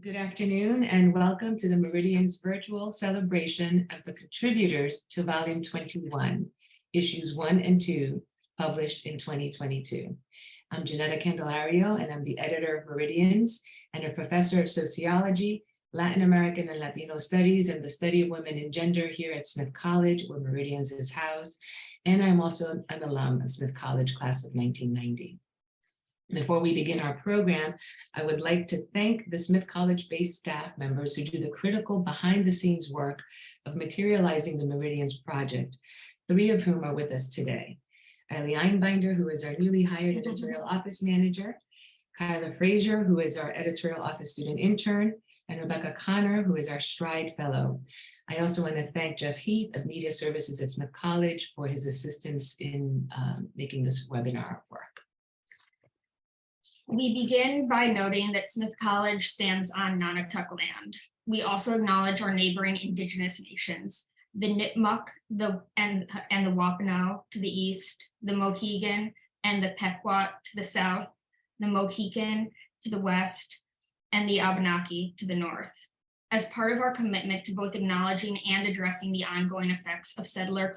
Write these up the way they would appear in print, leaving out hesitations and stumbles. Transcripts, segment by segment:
Good afternoon and welcome to the Meridians virtual celebration of the contributors to Volume 21, Issues 1 and 2, published in 2022. I'm Janetta Candelario and I'm the editor of Meridians and a professor of sociology, Latin American and Latino studies, and the study of women and gender here at Smith College, where Meridians is housed. And I'm also an alum of Smith College class of 1990. Before we begin our program, I would like to thank the Smith College-based staff members who do the critical behind-the-scenes work of materializing the Meridians project, 3 of whom are with us today. Eileen Einbinder, who is our newly hired editorial office manager, Kyla Frazier, who is our editorial office student intern, and Rebecca Connor, who is our Stride Fellow. I also want to thank Jeff Heath of Media Services at Smith College for his assistance in making this webinar work. We begin by noting that Smith College stands on Nonotuck land. We also acknowledge our neighboring Indigenous nations, the Nipmuc and the Wampanoag to the east, the Mohegan and the Pequot to the south, the Mohican to the west, and the Abenaki to the north. As part of our commitment to both acknowledging and addressing the ongoing effects of settler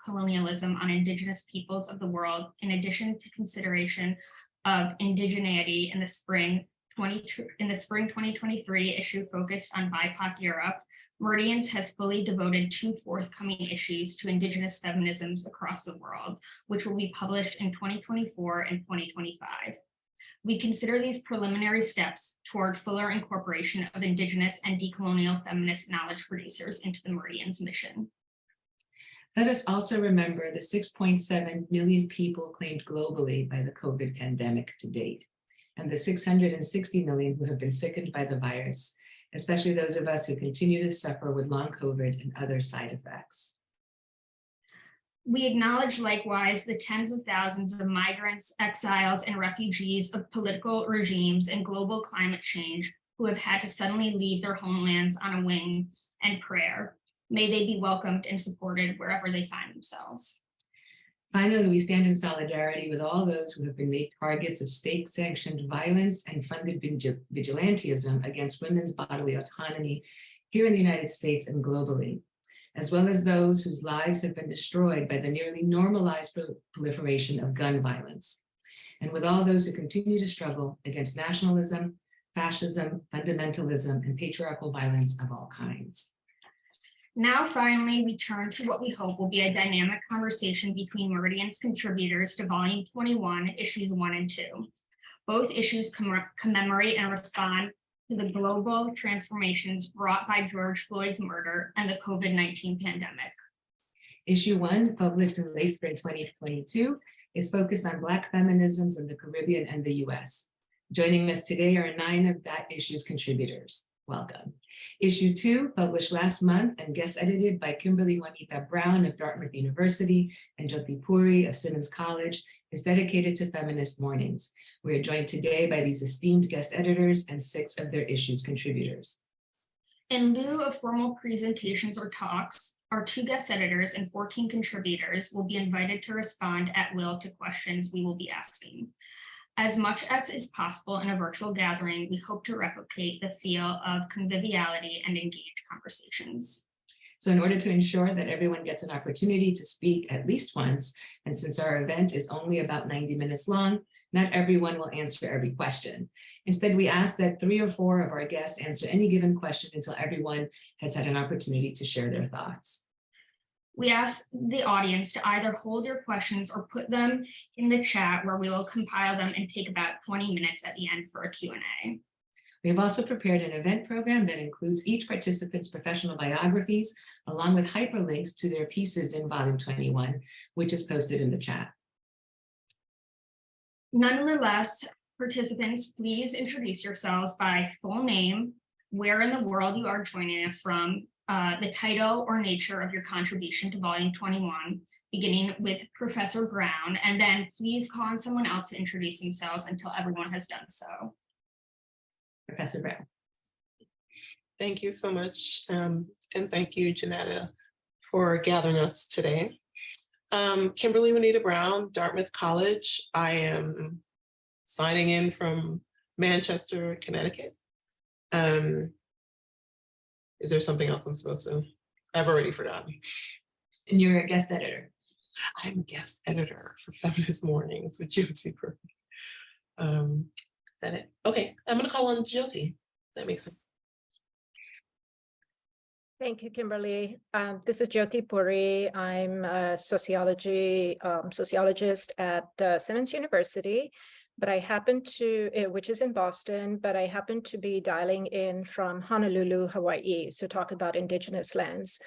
colonialism on Indigenous peoples of the world, in addition to consideration of indigeneity in the spring 2023 issue focused on BIPOC Europe, Meridians has fully devoted 2 forthcoming issues to Indigenous feminisms across the world, which will be published in 2024 and 2025. We consider these preliminary steps toward fuller incorporation of Indigenous and decolonial feminist knowledge producers into the Meridians mission. Let us also remember the 6.7 million people claimed globally by the COVID pandemic to date, and the 660 million who have been sickened by the virus, especially those of us who continue to suffer with long COVID and other side effects. We acknowledge likewise the tens of thousands of migrants, exiles, and refugees of political regimes and global climate change who have had to suddenly leave their homelands on a wing and prayer. May they be welcomed and supported wherever they find themselves. Finally, we stand in solidarity with all those who have been made targets of state-sanctioned violence and funded vigilantism against women's bodily autonomy here in the United States and globally, as well as those whose lives have been destroyed by the nearly normalized proliferation of gun violence, and with all those who continue to struggle against nationalism, fascism, fundamentalism, and patriarchal violence of all kinds. Now, finally, we turn to what we hope will be a dynamic conversation between Meridian's contributors to Volume 21, Issues 1 and 2. Both issues commemorate and respond to the global transformations brought by George Floyd's murder and the COVID-19 pandemic. Issue 1, published in late spring 2022, is focused on Black feminisms in the Caribbean and the US. Joining us today are 9 of that issue's contributors. Welcome. Issue 2, published last month and guest edited by Kimberly Juanita Brown of Dartmouth University and Jyoti Puri of Simmons College, is dedicated to feminist Mournings. We are joined today by these esteemed guest editors and 6 of their issue's contributors. In lieu of formal presentations or talks, our 2 guest editors and 14 contributors will be invited to respond at will to questions we will be asking. As much as is possible in a virtual gathering, we hope to replicate the feel of conviviality and engaged conversations. So in order to ensure that everyone gets an opportunity to speak at least once, and since our event is only about 90 minutes long, not everyone will answer every question. Instead, we ask that 3 or 4 of our guests answer any given question until everyone has had an opportunity to share their thoughts. We ask the audience to either hold your questions or put them in the chat where we will compile them and take about 20 minutes at the end for a Q&A. We have also prepared an event program that includes each participant's professional biographies, along with hyperlinks to their pieces in Volume 21, which is posted in the chat. Nonetheless, participants, please introduce yourselves by full name, where in the world you are joining us from, the title or nature of your contribution to Volume 21, beginning with Professor Brown, and then please call on someone else to introduce themselves until everyone has done so. Professor Brown. Thank you so much, and thank you, Janetta, for gathering us today. Kimberly Juanita Brown, Dartmouth College. I am signing in from Manchester, Connecticut. Is there something else I'm supposed to? I've already forgotten. And you're a guest editor. I'm guest editor for Feminist Mournings with Jyoti. Is that it? Okay, I'm gonna call on Jyoti. That makes sense. Thank you, Kimberly. This is Jyoti Puri. I'm a sociologist at Simmons University, but I happen to, which is in Boston, but I happen to be dialing in from Honolulu, Hawaii, to talk about Indigenous lands.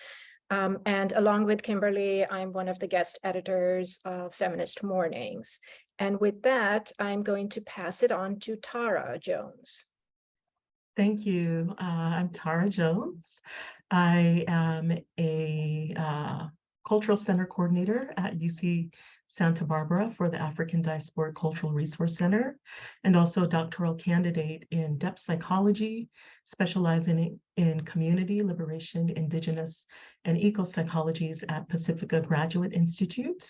And along with Kimberly, I'm one of the guest editors of Feminist Mournings. And with that, I'm going to pass it on to Tara Jones. Thank you. I'm Tara Jones. I am a Cultural Center Coordinator at UC Santa Barbara for the African Diasporic Cultural Resource Center, and also a doctoral candidate in depth psychology, specializing in community, liberation, indigenous, and eco-psychologies at Pacifica Graduate Institute.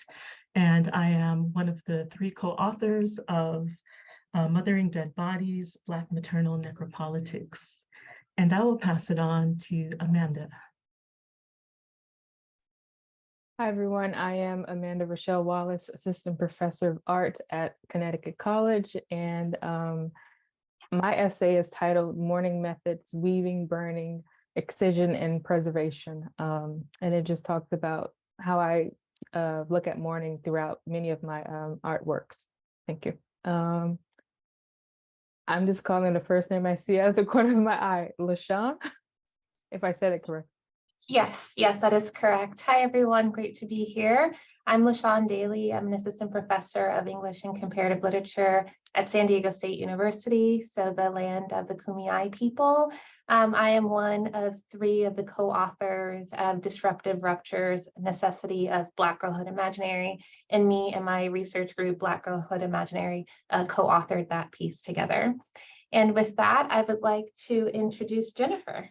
And I am one of the 3 co-authors of Mothering Dead Bodies, Black Maternal Necropolitics. And I will pass it on to Amanda. Hi, everyone. I am Amanda Rochelle Wallace, Assistant Professor of Art at Connecticut College. And my essay is titled Mourning Methods, Weaving, Burning, Excision, and Preservation. And it just talks about how I look at mourning throughout many of my artworks. Thank you. I'm just calling the first name I see out of the corner of my eye, LaShawn, if I said it correct. Yes, that is correct. Hi, everyone. Great to be here. I'm LaShawn Daly. I'm an assistant professor of English and comparative literature at San Diego State University, so the land of the Kumeyaay people. I am one of 3 of the co-authors of Disruptive Ruptures, Necessity of Black Girlhood Imaginary, and me and my research group, Black Girlhood Imaginary, co-authored that piece together. And with that, I would like to introduce Jennifer.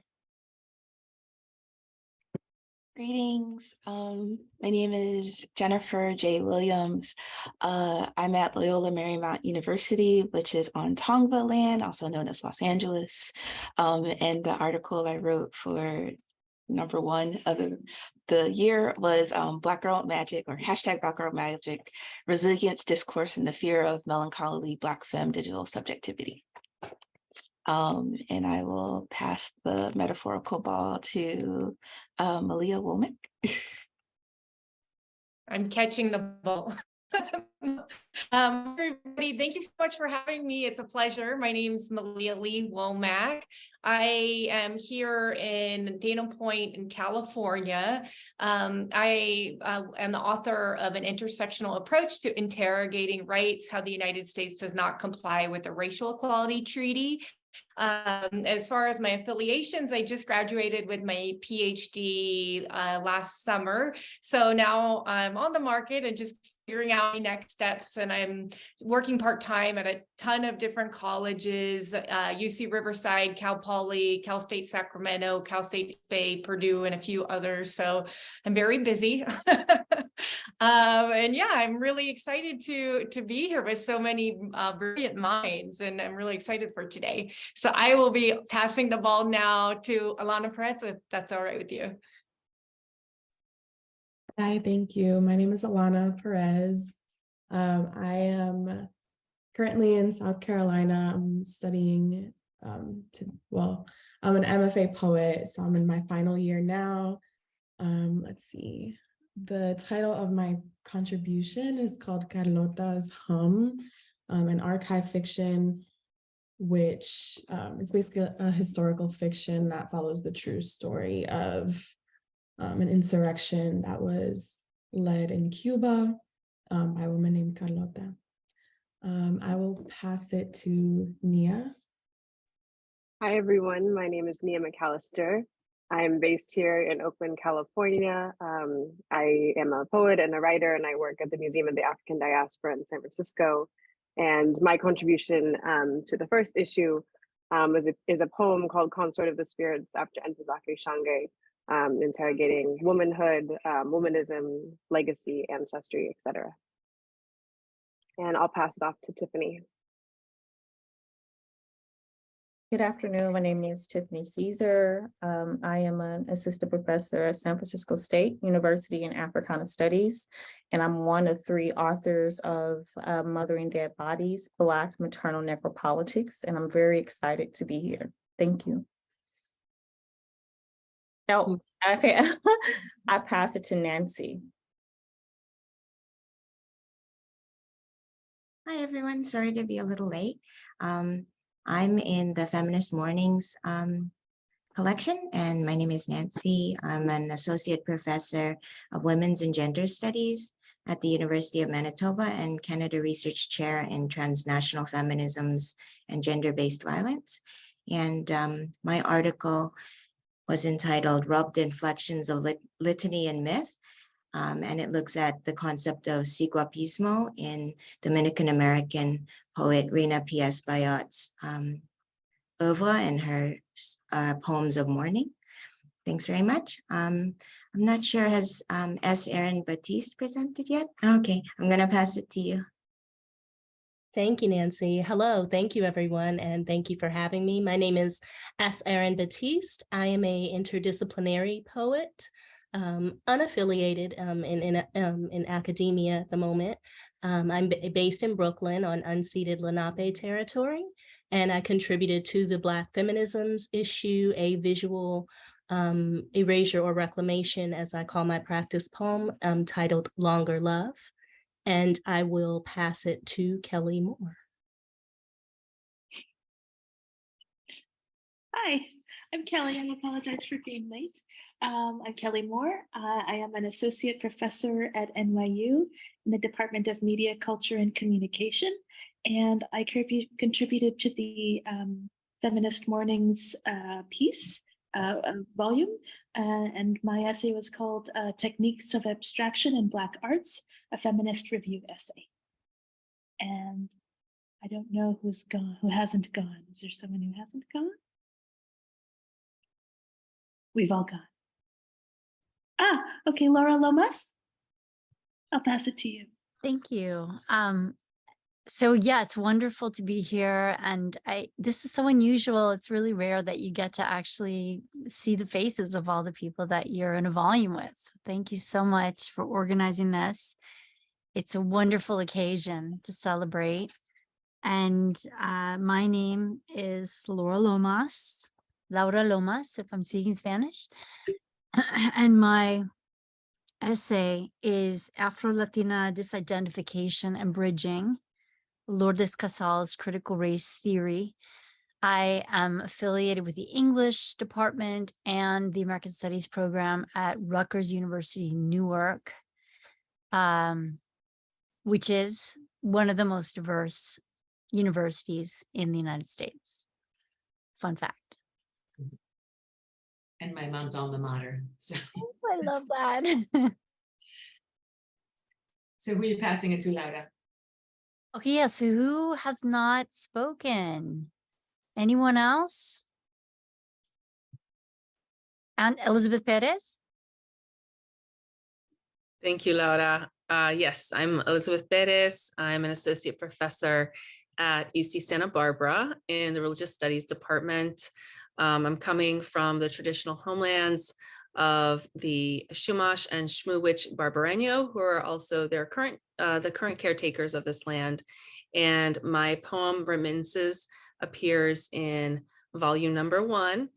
Greetings. My name is Jennifer J. Williams. I'm at Loyola Marymount University, which is on Tongva land, also known as Los Angeles. And the article I wrote for number 1 of the year was Black Girl Magic, or hashtag Black Girl Magic, Resilience, Discourse, and the Fear of Melancholy Black Femme Digital Subjectivity. And I will pass the metaphorical ball to Malia Womack. I'm catching the ball. Everybody, thank you so much for having me. It's a pleasure. My name is Malia Lee Womack. I am here in Dana Point in California. I am the author of an intersectional approach to interrogating rights, how the United States does not comply with the Racial Equality Treaty. As far as my affiliations, I just graduated with my PhD last summer. So now I'm on the market and just figuring out my next steps. And I'm working part-time at a ton of different colleges, UC Riverside, Cal Poly, Cal State Sacramento, Cal State Bay, Purdue, and a few others. So I'm very busy. And yeah, I'm really excited to be here with so many brilliant minds, and I'm really excited for today. So I will be passing the ball now to Alana Perez, if that's all right with you. Hi, thank you. My name is Alana Perez. I am currently in South Carolina. I'm studying I'm an MFA poet, so I'm in my final year now. Let's see. The title of my contribution is called Carlota's Hum, an archive fiction, which is basically a historical fiction that follows the true story of an insurrection that was led in Cuba by a woman named Carlota. I will pass it to Nia. Hi, everyone. My name is Nia McAllister. I'm based here in Oakland, California. I am a poet and a writer, and I work at the Museum of the African Diaspora in San Francisco. And my contribution to the first issue is a poem called Consort of the Spirits after Ntozake Shange, interrogating womanhood, womanism, legacy, ancestry, etc. And I'll pass it off to Tiffany. Good afternoon. My name is Tiffany Caesar. I am an assistant professor at San Francisco State University in Africana Studies, and I'm one of 3 authors of Mothering Dead Bodies, Black Maternal Necropolitics, and I'm very excited to be here. Thank you. Oh, okay. I pass it to Nancy. Hi, everyone. Sorry to be a little late. I'm in the Feminist Mournings collection, and my name is Nancy. I'm an associate professor of women's and gender studies at the University of Manitoba and Canada Research Chair in transnational feminisms and gender-based violence. And my article was entitled Rubbed Inflections of Litany and Myth. And it looks at the concept of siguapismo in Dominican-American poet Rina P.S. Bayot's oeuvre and her poems of mourning. Thanks very much. I'm not sure, has S. Erin Batiste presented yet? Okay, I'm gonna pass it to you. Thank you, Nancy. Hello, thank you, everyone, and thank you for having me. My name is S. Erin Batiste. I am a interdisciplinary poet, unaffiliated in academia at the moment. I'm based in Brooklyn on unceded Lenape territory, and I contributed to the Black Feminisms issue, a visual erasure or reclamation, as I call my practice poem, titled Longer Love. And I will pass it to Kelly Moore. Hi, I'm Kelly. I apologize for being late. I'm Kelly Moore. I am an associate professor at NYU in the Department of Media, Culture, and Communication. And I contributed to the Feminist Mournings piece volume. And my essay was called Techniques of Abstraction in Black Arts, a feminist review essay. And I don't know who's gone, who hasn't gone. Is there someone who hasn't gone? We've all gone. Ah, okay, Laura Lomas. I'll pass it to you. Thank you. So yeah, it's wonderful to be here. And this is so unusual. It's really rare that you get to actually see the faces of all the people that you're in a volume with. So thank you so much for organizing this. It's a wonderful occasion to celebrate. And my name is Laura Lomas, if I'm speaking Spanish. And my essay is Afro-Latina Disidentification and Bridging, Lourdes Casal's Critical Race Theory. I am affiliated with the English department and the American Studies program at Rutgers University, Newark, which is one of the most diverse universities in the United States. Fun fact. And my mom's alma mater. So I love that. So who are you passing it to, Laura? Okay, yeah, so who has not spoken? Anyone else? And Elizabeth Perez? Thank you, Laura. Yes, I'm Elizabeth Perez. I'm an associate professor at UC Santa Barbara in the Religious Studies Department. I'm coming from the traditional homelands of the Chumash and Shmuwich Barbareño, who are also the current caretakers of this land. And my poem Remittances appears in volume number 1.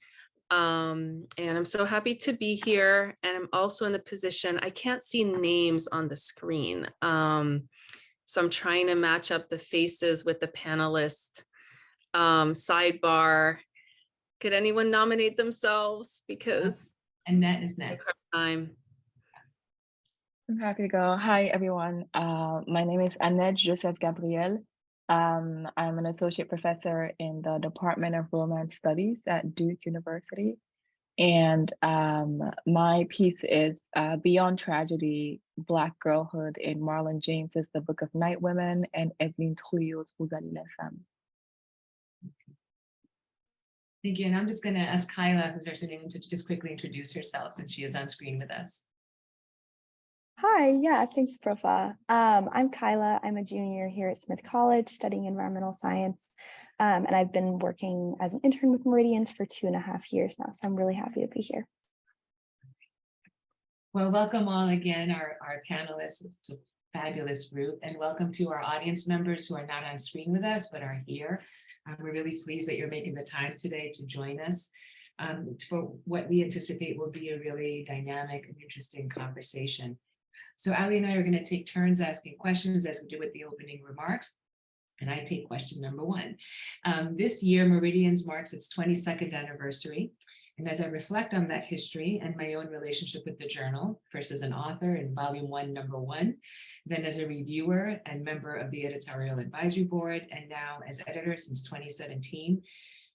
And I'm so happy to be here. And I'm also in the position, I can't see names on the screen. So I'm trying to match up the faces with the panelists. Sidebar, could anyone nominate themselves? Because Annette is next. Time. I'm happy to go. Hi, everyone. My name is Annette Joseph Gabriel. I'm an associate professor in the Department of Romance Studies at Duke University. And my piece is Beyond Tragedy, Black Girlhood in Marlon James's The Book of Night Women and Edwin Trouillot's Vous allez les femmes. Thank you. And I'm just going to ask Kyla, who's our student, to just quickly introduce herself since she is on screen with us. Hi, Hi, yeah, thanks, Profa. I'm Kyla. I'm a junior here at Smith College studying environmental science. And I've been working as an intern with Meridians for 2.5 years now. So I'm really happy to be here. Well, welcome all again, our panelists. It's a fabulous group, and welcome to our audience members who are not on screen with us, but are here. We're really pleased that you're making the time today to join us for what we anticipate will be a really dynamic and interesting conversation. So Ali and I are going to take turns asking questions as we do with the opening remarks. And I take question number one. This year, Meridians marks its 22nd anniversary. And as I reflect on that history and my own relationship with the journal, first as an author in Volume 1, Number 1, then as a reviewer and member of the editorial advisory board, and now as editor since 2017,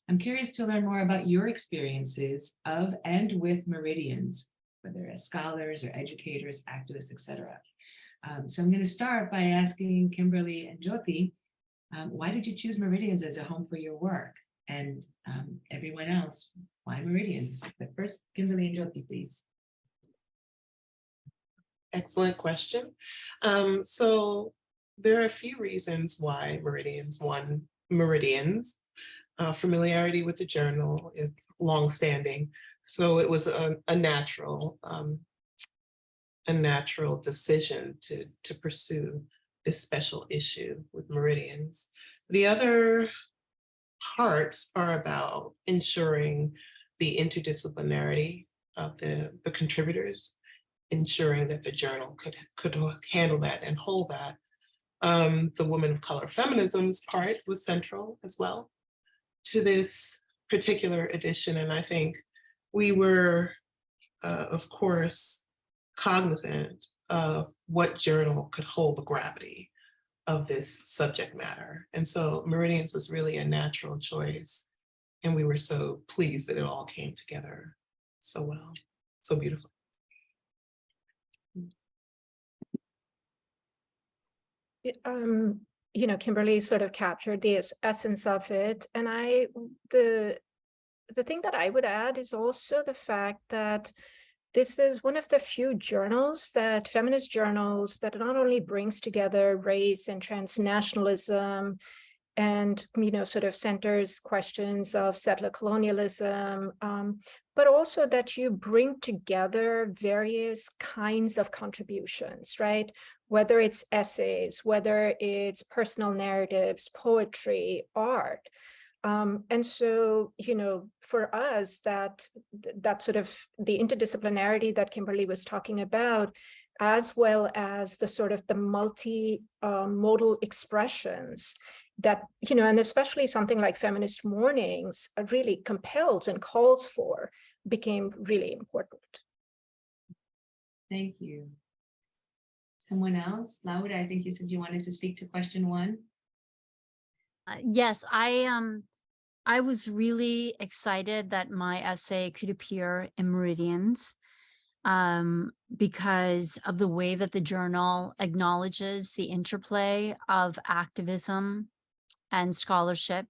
I'm curious to learn more about your experiences of and with Meridians, whether as scholars or educators, activists, etc. So I'm going to start by asking Kimberly and Jyoti, why did you choose Meridians as a home for your work? And everyone else, why Meridians? But first, Kimberly and Jyoti, please. Excellent question. So there are a few reasons why Meridians. One, Meridians. Familiarity with the journal is longstanding. So it was a natural decision to pursue this special issue with Meridians. The other parts are about ensuring the interdisciplinarity of the contributors, ensuring that the journal could handle that and hold that. The women of color feminisms part was central as well to this particular edition. And I think we were, of course, cognizant of what journal could hold the gravity of this subject matter. And so Meridians was really a natural choice. And we were so pleased that it all came together so well, so beautifully. You know, Kimberly sort of captured the essence of it. And the thing that I would add is also the fact that this is one of the few journals that feminist journals that not only brings together race and transnationalism and, you know, sort of centers questions of settler colonialism, but also that you bring together various kinds of contributions, right? Whether it's essays, whether it's personal narratives, poetry, art. And so, you know, for us, that sort of the interdisciplinarity that Kimberly was talking about, as well as the sort of the multi-modal expressions that, you know, and especially something like Feminist Mournings really compels and calls for, became really important. Thank you. Someone else? Laura, I think you said you wanted to speak to question one. Yes, I was really excited that my essay could appear in Meridians because of the way that the journal acknowledges the interplay of activism and scholarship,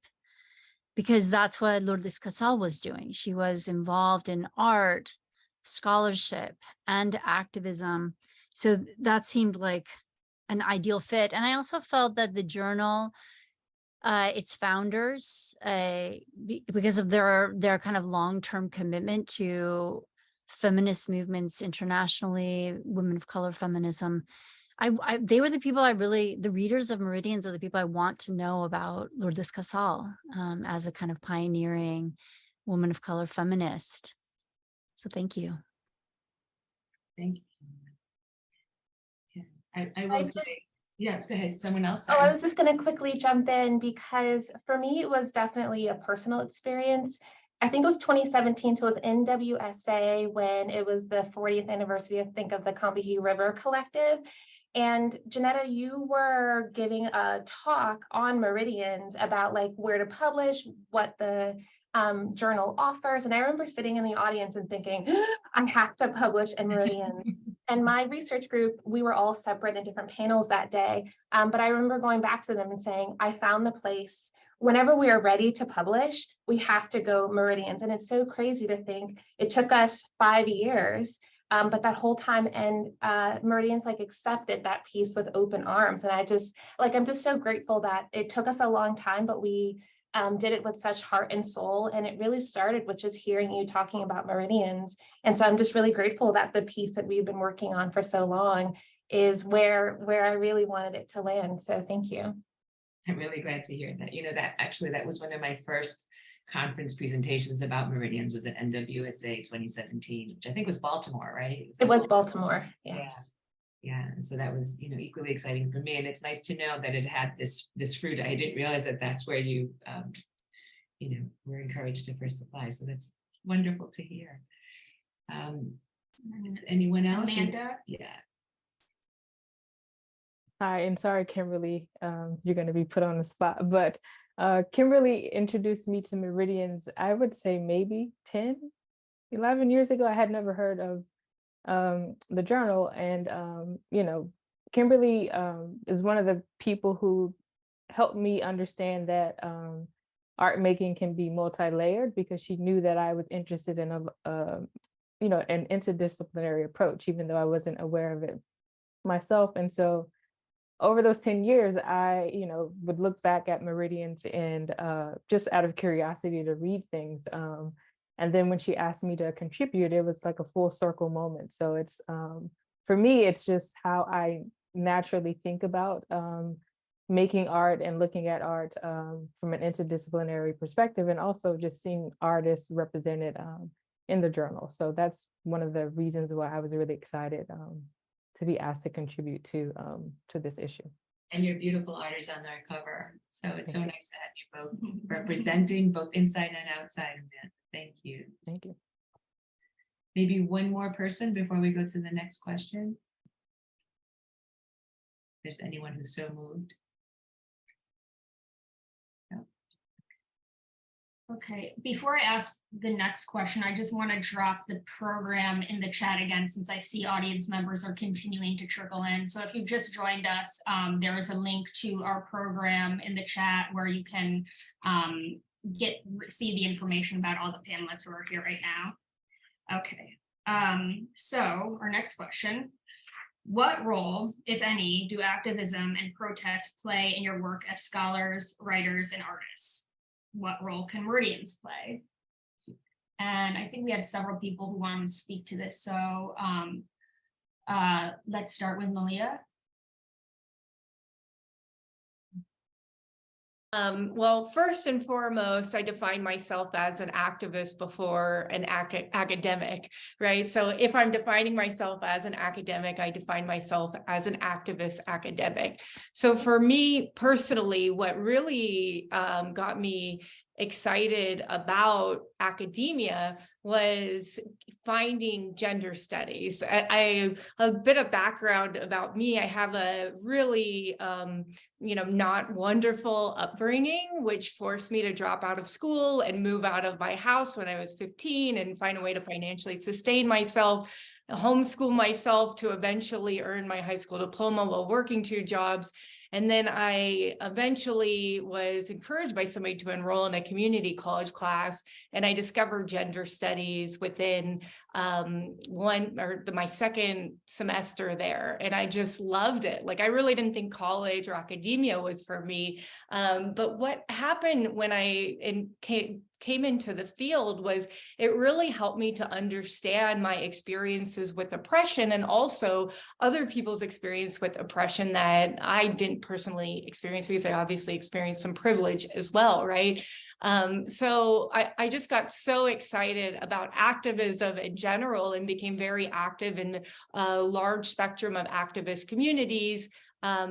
because that's what Lourdes Casal was doing. She was involved in art, scholarship, and activism. So that seemed like an ideal fit. And I also felt that the journal, its founders, because of their kind of long-term commitment to feminist movements internationally, women of color feminism, they were the people the readers of Meridians are the people I want to know about Lourdes Casal as a kind of pioneering woman of color feminist. So thank you. Thank you. Yeah, I will say, yes, go ahead, someone else. Oh, I was just going to quickly jump in because for me, it was definitely a personal experience. I think it was 2017, so it was NWSA when it was the 40th anniversary, I think, of the Combahee River Collective. And Janetta, you were giving a talk on Meridians about like where to publish, what the journal offers. And I remember sitting in the audience and thinking, I have to publish in Meridians. And my research group, we were all separate in different panels that day. But I remember going back to them and saying, I found the place. Whenever we are ready to publish, we have to go Meridians. And it's so crazy to think it took us 5 years But that whole time, and Meridians like accepted that piece with open arms. And I'm just so grateful that it took us a long time, but we did it with such heart and soul. And it really started with just hearing you talking about Meridians. And so I'm just really grateful that the piece that we've been working on for so long is where I really wanted it to land. So thank you. I'm really glad to hear that. You know, that was one of my first conference presentations about Meridians, was at NWSA 2017, which I think was Baltimore, right? It was Baltimore, yes. Yeah, and so that was, you know, equally exciting for me. And it's nice to know that it had this fruit. I didn't realize that that's where you, you know, were encouraged to first apply. So that's wonderful to hear. Anyone else? Amanda? Yeah. Hi, and sorry, Kimberly, you're going to be put on the spot, but Kimberly introduced me to Meridians, I would say maybe 10, 11 years ago. I had never heard of the journal. And, you know, Kimberly is one of the people who helped me understand that art making can be multi-layered, because she knew that I was interested in you know, an interdisciplinary approach, even though I wasn't aware of it myself. And so over those 10 years, I, you know, would look back at Meridians and just out of curiosity to read things. And then when she asked me to contribute, it was like a full circle moment. So it's, for me, it's just how I naturally think about making art and looking at art from an interdisciplinary perspective, and also just seeing artists represented in the journal. So that's one of the reasons why I was really excited to be asked to contribute to this issue. And your beautiful art is on our cover. So it's so nice to have you both representing both inside and outside of that. Thank you. Thank you. Maybe one more person before we go to the next question. If there's anyone who's so moved. Okay, before I ask the next question, I just want to drop the program in the chat again, since I see audience members are continuing to trickle in. So if you've just joined us, there is a link to our program in the chat where you can see the information about all the panelists who are here right now. Okay, so our next question. What role, if any, do activism and protest play in your work as scholars, writers, and artists? What role can Meridians play? And I think we had several people who wanted to speak to this. So let's start with Malia. Well, first and foremost, I define myself as an activist before an academic, right? So if I'm defining myself as an academic, I define myself as an activist academic. So for me personally, what really got me excited about academia was finding gender studies. A bit of background about me. I have a really, not wonderful upbringing, which forced me to drop out of school and move out of my house when I was 15 and find a way to financially sustain myself, homeschool myself to eventually earn my high school diploma while working 2 jobs. And then I eventually was encouraged by somebody to enroll in a community college class, and I discovered gender studies within my second semester there, and I just loved it. Like, I really didn't think college or academia was for me, but what happened when I came into the field was it really helped me to understand my experiences with oppression, and also other people's experience with oppression that I didn't personally experience, because I obviously experienced some privilege as well, right? So I just got so excited about activism in general and became very active in a large spectrum of activist communities,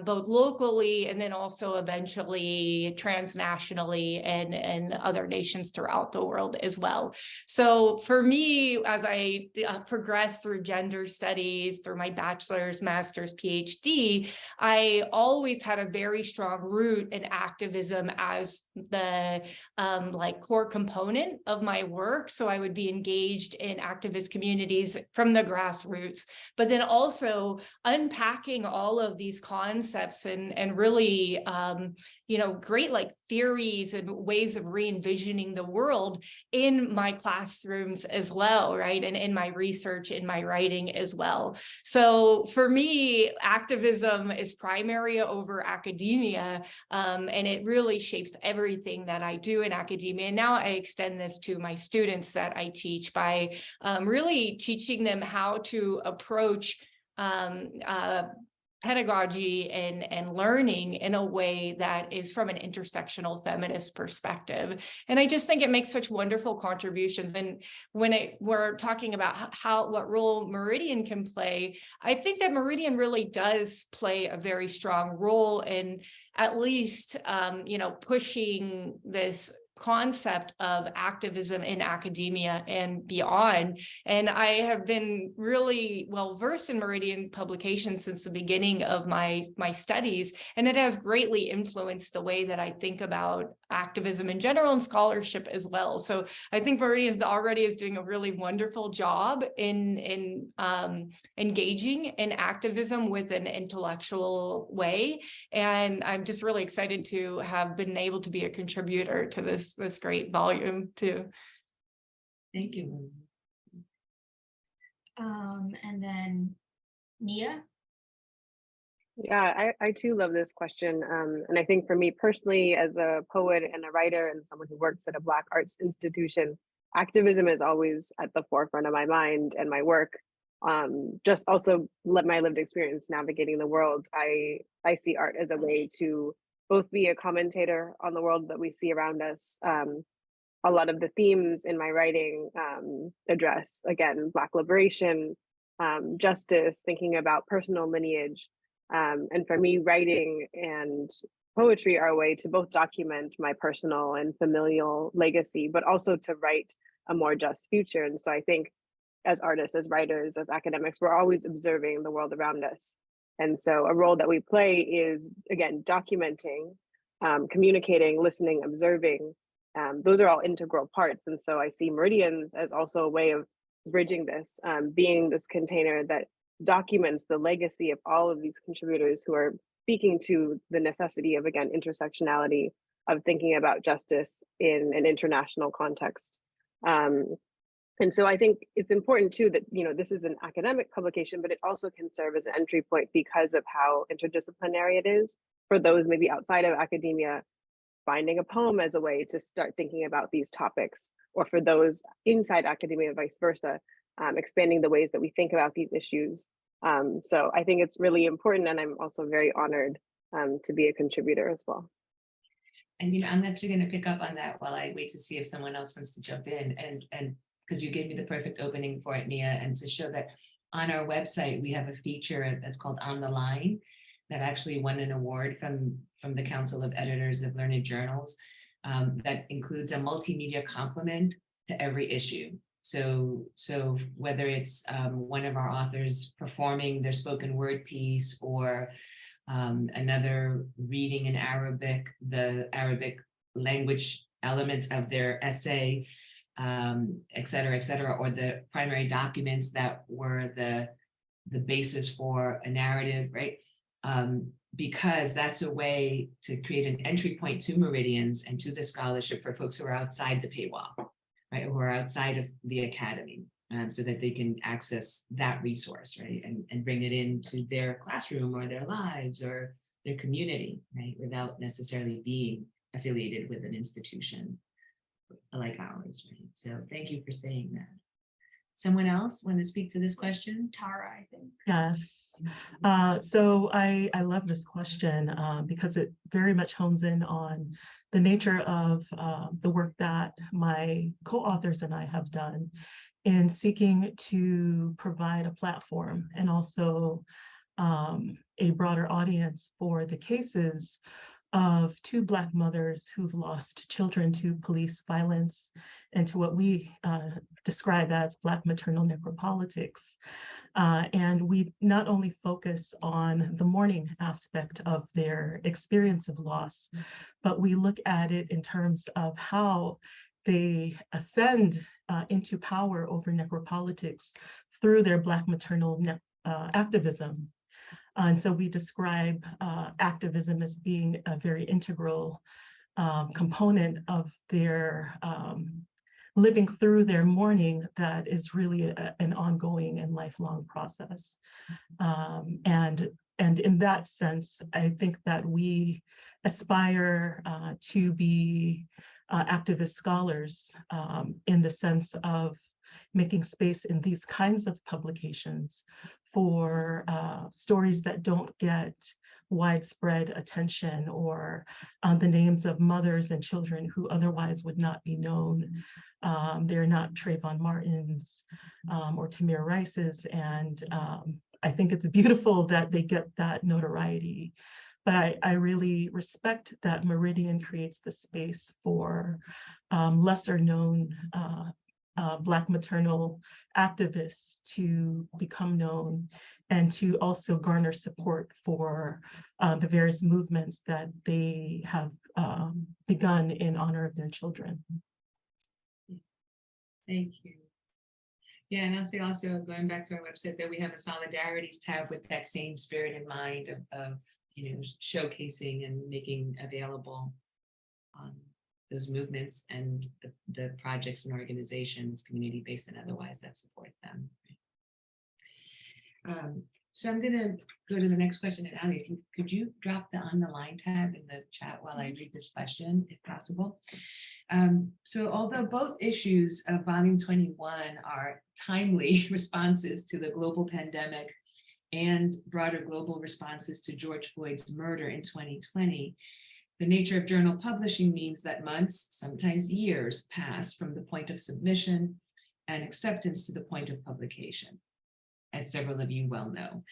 both locally and then also eventually transnationally and other nations throughout the world as well. So for me, as I progressed through gender studies, through my bachelor's, master's, PhD, I always had a very strong root in activism as the core component of my work. So I would be engaged in activist communities from the grassroots, but then also unpacking all of these concepts concepts and really, great like theories and ways of re-envisioning the world in my classrooms as well, right? And in my research, in my writing as well. So for me, activism is primary over academia, and it really shapes everything that I do in academia. And now I extend this to my students that I teach by really teaching them how to approach pedagogy and learning in a way that is from an intersectional feminist perspective. And I just think it makes such wonderful contributions. And when we're talking about what role Meridian can play, I think that Meridian really does play a very strong role in at least, pushing this concept of activism in academia and beyond. And I have been really well versed in Meridian publications since the beginning of my studies, and it has greatly influenced the way that I think about activism in general and scholarship as well. So I think Meridian already is doing a really wonderful job in engaging in activism with an intellectual way. And I'm just really excited to have been able to be a contributor to this great volume too. Thank you. And then Nia. Yeah, I too love this question. And I think for me personally, as a poet and a writer and someone who works at a Black arts institution, activism is always at the forefront of my mind and my work. Just also my lived experience navigating the world. I see art as a way to both be a commentator on the world that we see around us. A lot of the themes in my writing address, again, Black liberation, justice, thinking about personal lineage. And for me, writing and poetry are a way to both document my personal and familial legacy, but also to write a more just future. And so I think as artists, as writers, as academics, we're always observing the world around us. And so a role that we play is, again, documenting, communicating, listening, observing. Those are all integral parts. And so I see Meridians as also a way of bridging this, being this container that documents the legacy of all of these contributors who are speaking to the necessity of, again, intersectionality, of thinking about justice in an international context. And so I think it's important too that, this is an academic publication, but it also can serve as an entry point because of how interdisciplinary it is for those maybe outside of academia, finding a poem as a way to start thinking about these topics, or for those inside academia, vice versa, expanding the ways that we think about these issues. So I think it's really important, and I'm also very honored to be a contributor as well. And I'm actually going to pick up on that while I wait to see if someone else wants to jump in, and because you gave me the perfect opening for it, Nia, and to show that on our website we have a feature that's called On the Line that actually won an award from the Council of Editors of Learned Journals, that includes a multimedia complement to every issue. So whether it's one of our authors performing their spoken word piece, or another reading in Arabic, the Arabic language elements of their essay, et cetera, or the primary documents that were the basis for a narrative, right? Because that's a way to create an entry point to Meridians and to the scholarship for folks who are outside the paywall, right? Who are outside of the academy, so that they can access that resource, right? And bring it into their classroom or their lives or their community, right? Without necessarily being affiliated with an institution like ours, right? So thank you for saying that. Someone else want to speak to this question? Tara, I think. Yes. So I love this question because it very much hones in on the nature of the work that my co-authors and I have done in seeking to provide a platform and also a broader audience for the cases of two Black mothers who've lost children to police violence and to what we describe as Black maternal necropolitics. And we not only focus on the mourning aspect of their experience of loss, but we look at it in terms of how they ascend into power over necropolitics through their Black maternal activism. And so we describe activism as being a very integral component of their living through their mourning that is really an ongoing and lifelong process. And in that sense, I think that we aspire to be activist scholars in the sense of making space in these kinds of publications for stories that don't get widespread attention, or the names of mothers and children who otherwise would not be known. They're not Trayvon Martin's or Tamir Rice's, and I think it's beautiful that they get that notoriety. But I really respect that Meridian creates the space for lesser known Black maternal activists to become known and to also garner support for the various movements that they have begun in honor of their children. Thank you. Yeah, and I'll say also, going back to our website, that we have a solidarities tab with that same spirit in mind of showcasing and making available those movements and the projects and organizations, community-based and otherwise, that support them. So I'm going to go to the next question. And Ali, could you drop the on the line tab in the chat while I read this question, if possible? So although both issues of Volume 21 are timely responses to the global pandemic and broader global responses to George Floyd's murder in 2020, the nature of journal publishing means that months, sometimes years, pass from the point of submission and acceptance to the point of publication, as several of you well know.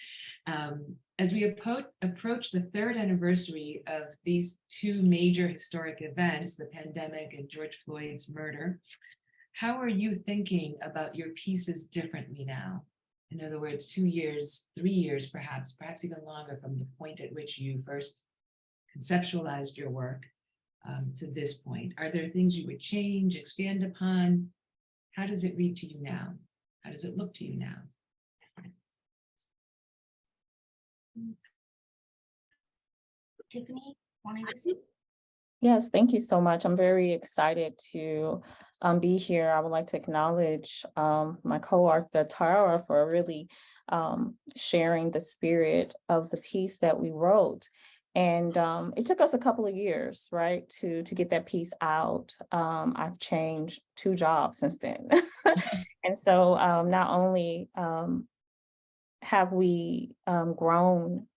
As we approach the third anniversary of these two major historic events, the pandemic and George Floyd's murder, how are you thinking about your pieces differently now? In other words, 2 years, 3 years, perhaps even longer from the point at which you first conceptualized your work to this point. Are there things you would change, expand upon? How does it read to you now? How does it look to you now? Tiffany, wanting to see? Yes, thank you so much. I'm very excited to be here. I would like to acknowledge my co-author Tara for really sharing the spirit of the piece that we wrote. And it took us a couple of years, right, to get that piece out. I've changed 2 jobs since then. And so not only have we grown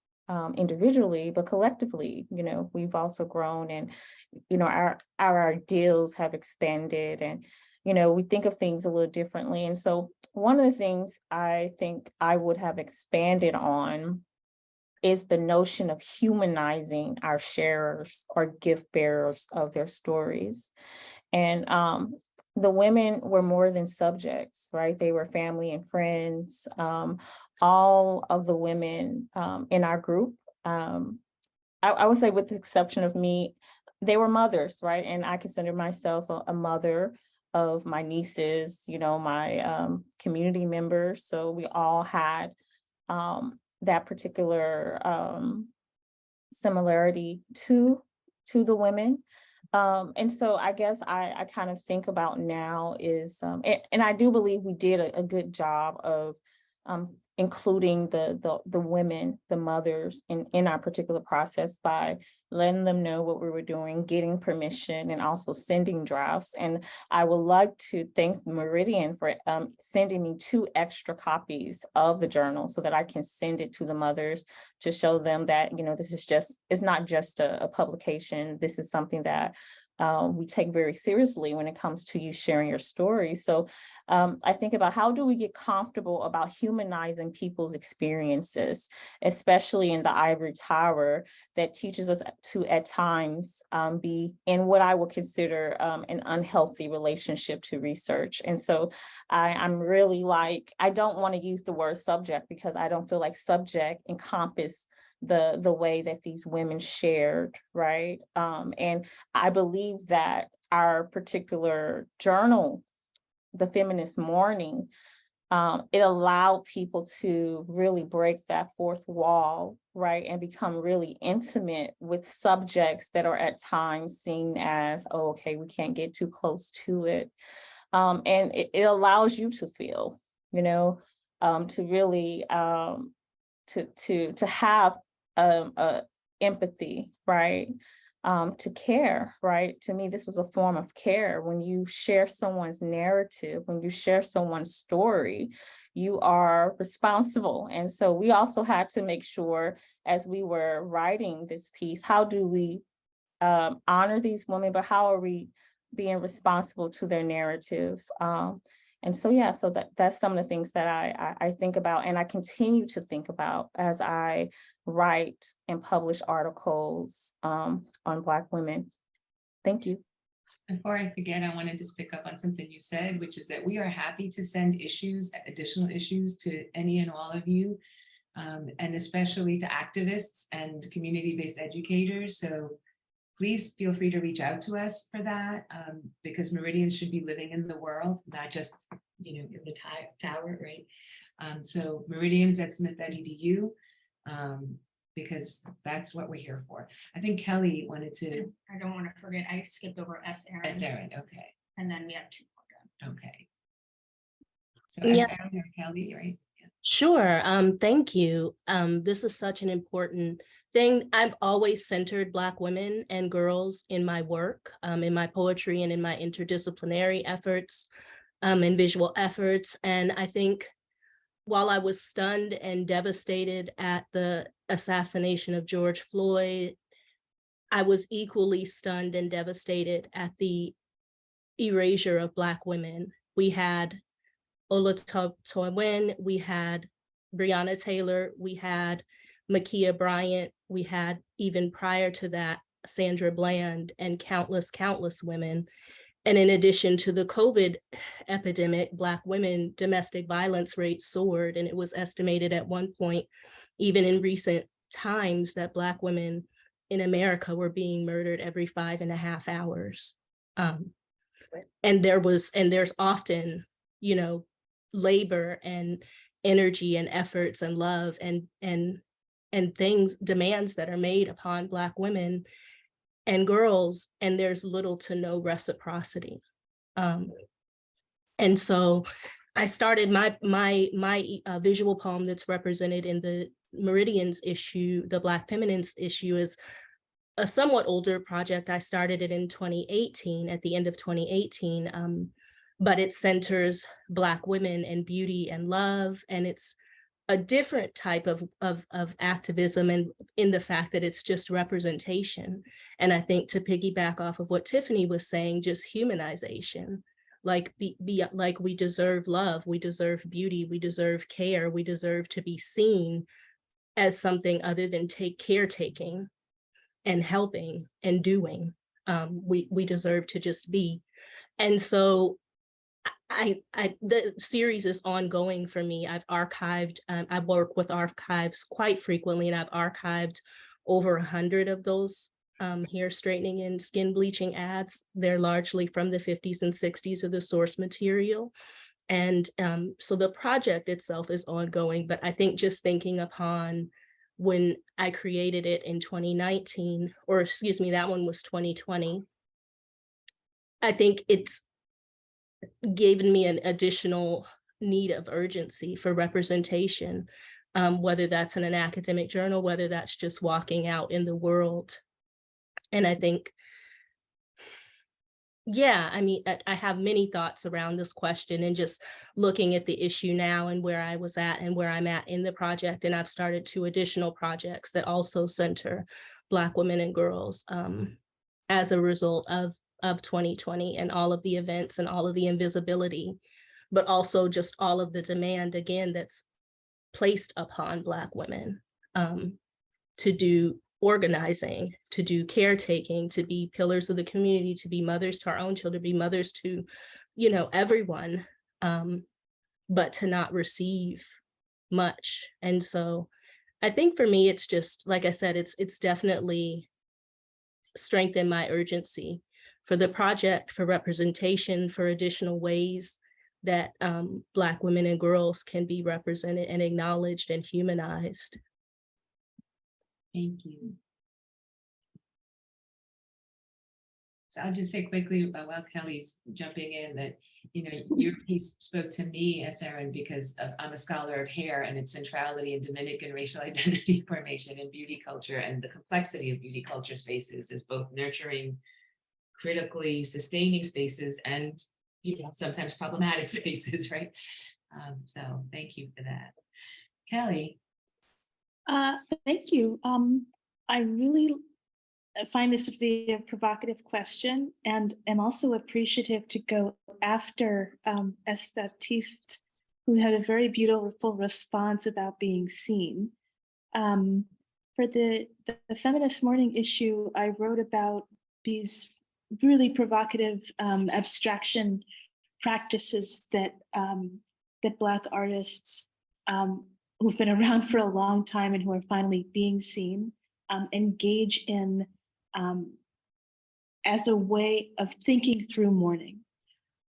individually, but collectively, we've also grown, and, our ideals have expanded, and, we think of things a little differently. And so one of the things I think I would have expanded on is the notion of humanizing our sharers or gift bearers of their stories. And the women were more than subjects, right? They were family and friends. All of the women in our group, I would say with the exception of me, they were mothers, right? And I consider myself a mother of my nieces, my community members. So we all had that particular similarity to the women. And so I guess I kind of think about now is, and I do believe we did a good job of including the women, the mothers in our particular process by letting them know what we were doing, getting permission, and also sending drafts. And I would like to thank Meridian for sending me 2 extra copies of the journal so that I can send it to the mothers to show them that, this is it's not just a publication. This is something that we take very seriously when it comes to you sharing your story. So I think about how do we get comfortable about humanizing people's experiences, especially in the ivory tower that teaches us to at times be in what I would consider an unhealthy relationship to research. And so I'm really I don't want to use the word subject because I don't feel like subject encompass the way that these women shared, right? And I believe that our particular journal, the Feminist Mourning, it allowed people to really break that fourth wall, right, and become really intimate with subjects that are at times seen as, oh, okay, we can't get too close to it. And it allows you to feel, you know, to really to have empathy, right? To care, right? To me, this was a form of care. When you share someone's narrative, when you share someone's story, you are responsible. And so we also had to make sure, as we were writing this piece, how do we honor these women, but how are we being responsible to their narrative? And so, yeah, so that's some of the things that I think about, and I continue to think about as I write and publish articles on Black women. Thank you. Before I forget, I want to just pick up on something you said, which is that we are happy to send additional issues to any and all of you, and especially to activists and community-based educators. So please feel free to reach out to us for that, because Meridians should be living in the world, not just, you know, in the tower, right? So meridians@smith.edu, because that's what we're here for. I think Kelly wanted to. I don't want to forget, I skipped over S. Aaron. S. Aaron, okay. And then we have two more. Okay. So Yeah. S. Aaron or Kelly, right? Yeah. Sure. Thank you. This is such an important thing. I've always centered Black women and girls in my work, in my poetry and in my interdisciplinary efforts, and visual efforts. And I think while I was stunned and devastated at the assassination of George Floyd, I was equally stunned and devastated at the erasure of Black women. We had Olatoyin, we had Breonna Taylor, we had Ma'Khia Bryant, we had, even prior to that, Sandra Bland, and countless women. And in addition to the COVID epidemic, Black women domestic violence rates soared, and it was estimated at one point, even in recent times, that Black women in America were being murdered every 5.5 hours. And there's often, you know, labor and energy and efforts and love and things, demands that are made upon Black women and girls, and there's little to no reciprocity. And so I started my visual poem that's represented in the Meridians issue, the Black Feminist issue, is a somewhat older project. I started it in 2018, at the end of 2018, but it centers Black women and beauty and love, and it's a different type of activism, and in the fact that it's just representation. And I think, to piggyback off of what Tiffany was saying, just humanization, like like we deserve love, we deserve beauty, we deserve care, we deserve to be seen as something other than caretaking and helping and doing. We deserve to just be. And so the series is ongoing for me. I've archived, I work with archives quite frequently, and I've archived over 100 of those hair straightening and skin bleaching ads. They're largely from the 50s and 60s of the source material. And so the project itself is ongoing, but I think just thinking upon when I created it in 2019, or excuse me, that one was 2020, I think it's given me an additional need of urgency for representation, whether that's in an academic journal, whether that's just walking out in the world. And I think, yeah, I mean, I have many thoughts around this question, and just looking at the issue now and where I was at and where I'm at in the project. And I've started 2 additional projects that also center Black women and girls as a result of 2020 and all of the events and all of the invisibility, but also just all of the demand, again, that's placed upon Black women to do organizing, to do caretaking, to be pillars of the community, to be mothers to our own children, be mothers to, you know, everyone, but to not receive much. And so I think for me, it's just, like I said, it's definitely strengthened my urgency for the project, for representation, for additional ways that Black women and girls can be represented and acknowledged and humanized. Thank you. So I'll just say quickly while Kelly's jumping in that, your piece spoke to me, as Erin, because I'm a scholar of hair and its centrality in Dominican racial identity formation and beauty culture, and the complexity of beauty culture spaces is both nurturing, critically sustaining spaces and, sometimes problematic spaces, right? So thank you for that. Kelly. Thank you. I really find this to be a provocative question, and am also appreciative to go after S. Baptiste, who had a very beautiful response about being seen. For the Feminist Mourning issue, I wrote about these really provocative abstraction practices that Black artists who've been around for a long time and who are finally being seen engage in as a way of thinking through mourning.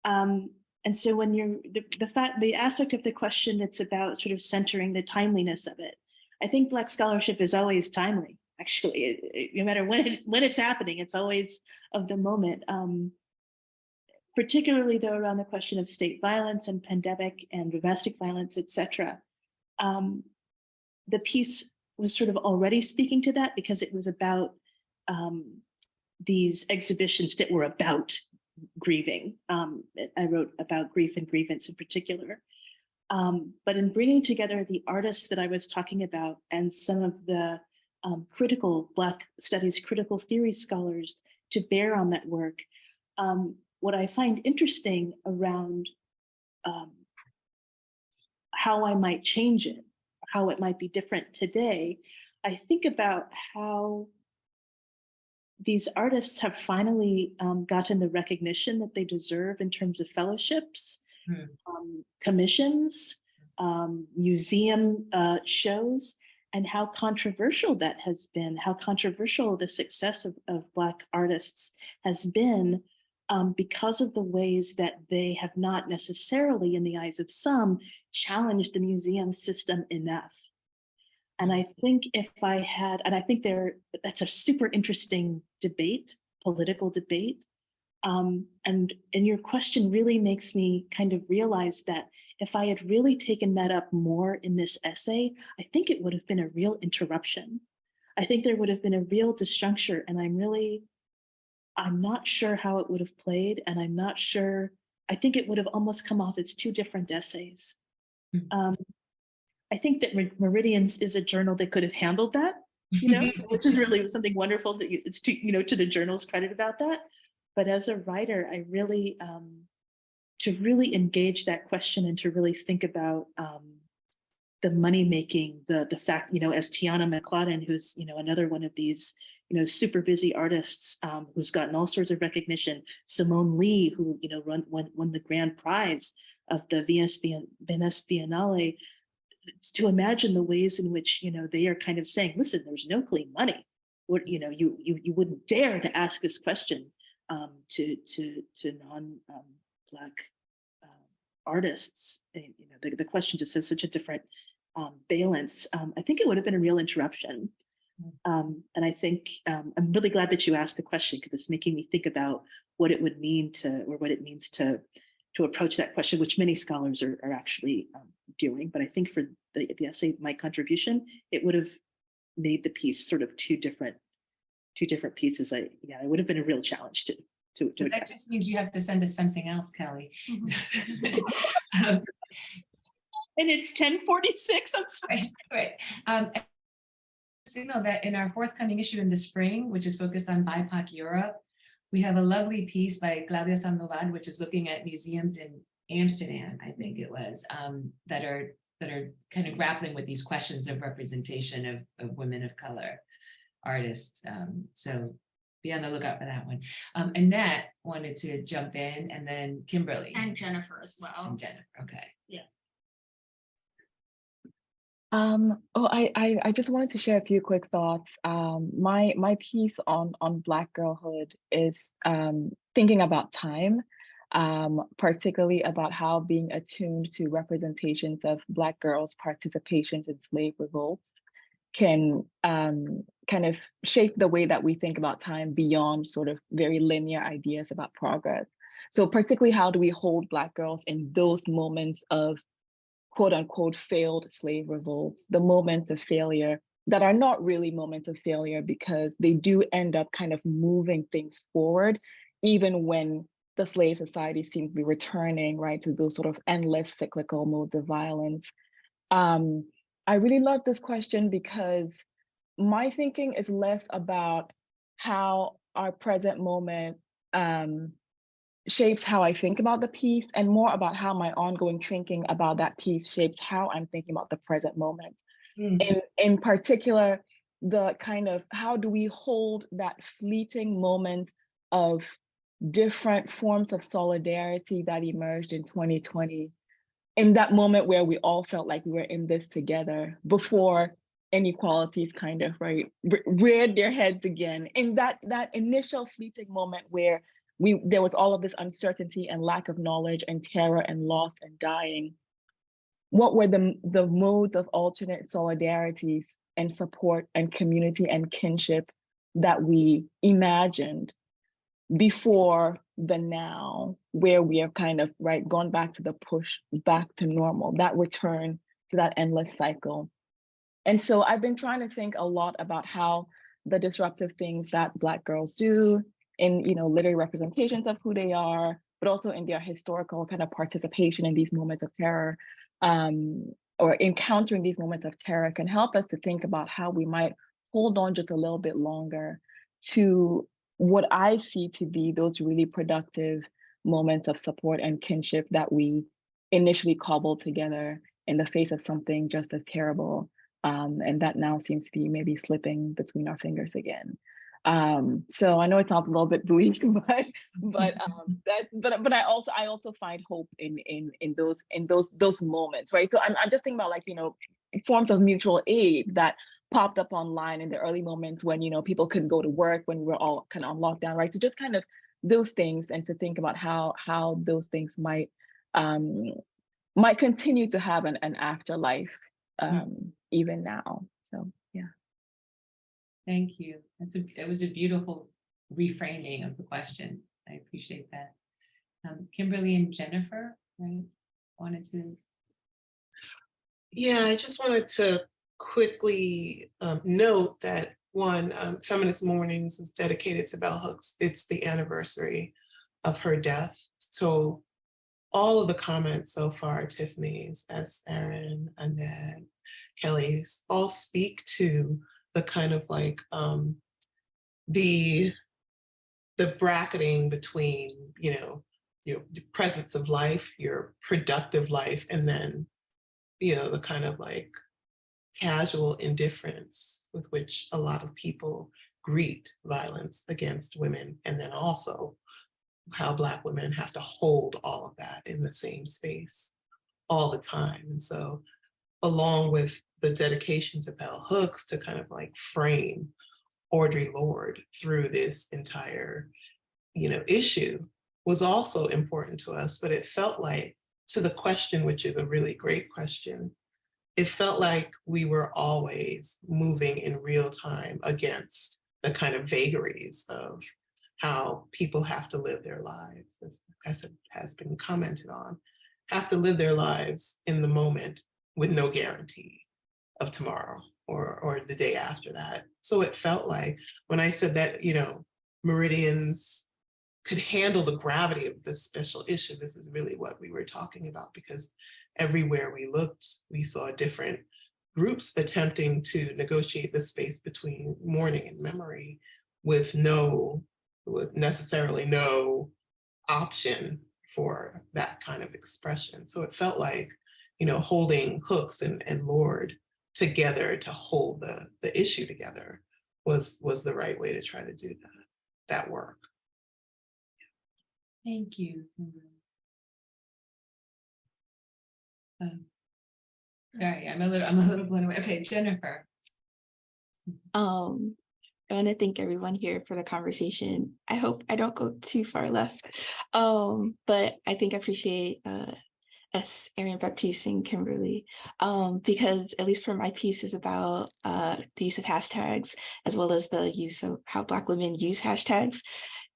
And so when you're the aspect of the question that's about sort of centering the timeliness of it, I think Black scholarship is always timely. Actually, no matter when it's happening, it's always of the moment. Particularly though around the question of state violence and pandemic and domestic violence, et cetera. The piece was sort of already speaking to that because it was about these exhibitions that were about grieving. I wrote about grief and grievance in particular. But in bringing together the artists that I was talking about and some of the critical Black studies, critical theory scholars to bear on that work, what I find interesting around how I might change it, how it might be different today, I think about how these artists have finally gotten the recognition that they deserve in terms of fellowships, commissions, museum shows, and how controversial that has been, how controversial the success of Black artists has been because of the ways that they have not necessarily, in the eyes of some, challenged the museum system enough. And I think that's a super interesting debate, political debate. And your question really makes me kind of realize that if I had really taken that up more in this essay, I think it would have been a real interruption. I think there would have been a real disjuncture, and I'm not sure how it would have played, and I'm not sure, I think it would have almost come off as two different essays. I think that Meridians is a journal that could have handled that, which is really something wonderful that it's to the journal's credit about that. But as a writer, I really, to really engage that question and to really think about the money making, the fact, as Tiana McCloudon, who's, another one of these, super busy artists who's gotten all sorts of recognition, Simone Lee, who, won the grand prize of the Venice Biennale, to imagine the ways in which, they are kind of saying, listen, there's no clean money. What, you wouldn't dare to ask this question to non-Black artists. The question just has such a different valence. I think it would have been a real interruption. And I think I'm really glad that you asked the question, because it's making me think about what it would mean what it means to approach that question, which many scholars are actually doing. But I think for the essay, my contribution, it would have made the piece sort of two different pieces. It would have been a real challenge to so that just means you have to send us something else, Kelly. And it's 10:46. I'm sorry. Right. Signal that in our forthcoming issue in the spring, which is focused on BIPOC Europe, we have a lovely piece by Claudia Sandoval, which is looking at museums in Amsterdam, I think it was, that are kind of grappling with these questions of representation of women of color artists. So be on the lookout for that one. Annette wanted to jump in, and then Kimberly. And Jennifer as well. And Jennifer, okay. Yeah. I just wanted to share a few quick thoughts. My piece on Black girlhood is thinking about time. particularly about how being attuned to representations of Black girls' participations in slave revolts can kind of shape the way that we think about time beyond sort of very linear ideas about progress. So particularly, how do we hold Black girls in those moments of quote unquote failed slave revolts, the moments of failure that are not really moments of failure because they do end up kind of moving things forward, even when the slave society seems to be returning, right, to those sort of endless cyclical modes of violence. I really love this question because my thinking is less about how our present moment shapes how I think about the piece and more about how my ongoing thinking about that piece shapes how I'm thinking about the present moment. In particular, the kind of how do we hold that fleeting moment of different forms of solidarity that emerged in 2020, in that moment where we all felt like we were in this together before inequalities kind of reared their heads again, in that initial fleeting moment where there was all of this uncertainty and lack of knowledge and terror and loss and dying. What were the modes of alternate solidarities and support and community and kinship that we imagined before the now, where we have kind of gone back to the push back to normal, that return to that endless cycle? And so I've been trying to think a lot about how the disruptive things that Black girls do in literary representations of who they are, but also in their historical kind of participation in these moments of terror, or encountering these moments of terror, can help us to think about how we might hold on just a little bit longer to what I see to be those really productive moments of support and kinship that we initially cobbled together in the face of something just as terrible. And that now seems to be maybe slipping between our fingers again. So I know it sounds a little bit bleak, but I also find hope in those moments, right? So I'm just thinking about forms of mutual aid that popped up online in the early moments when people couldn't go to work, when we were all kind of on lockdown, right? So just kind of those things, and to think about how those things might continue to have an afterlife even now. So yeah. Thank you. It was a beautiful reframing of the question. I appreciate that. Kimberly and Jennifer, right? Yeah, I just wanted to quickly note that Feminist Mournings is dedicated to Bell Hooks. It's the anniversary of her death. So all of the comments so far, Tiffany's, Erin, Annette, Kelly's, all speak to the kind of the bracketing between, your presence of life, your productive life, and then, the kind of casual indifference with which a lot of people greet violence against women, and then also how Black women have to hold all of that in the same space all the time. And so along with the dedication to Bell Hooks to kind of frame Audre Lorde through this entire, issue, was also important to us. But it felt like, to the question, which is a really great question, it felt like we were always moving in real time against the kind of vagaries of how people have to live their lives, as it has been commented on, have to live their lives in the moment with no guarantee of tomorrow or the day after that. So it felt like, when I said that, Meridians could handle the gravity of this special issue, this is really what we were talking about, because everywhere we looked, we saw different groups attempting to negotiate the space between mourning and memory with necessarily no option for that kind of expression. So it felt like, holding Hooks and Lorde together to hold the issue together was the right way to try to do that work. Thank you. Sorry, I'm a little blown away. Okay, Jennifer. I want to thank everyone here for the conversation. I hope I don't go too far left, but I think I appreciate S. Arian Baptiste and Kimberly, because at least for my piece is about the use of hashtags, as well as the use of how Black women use hashtags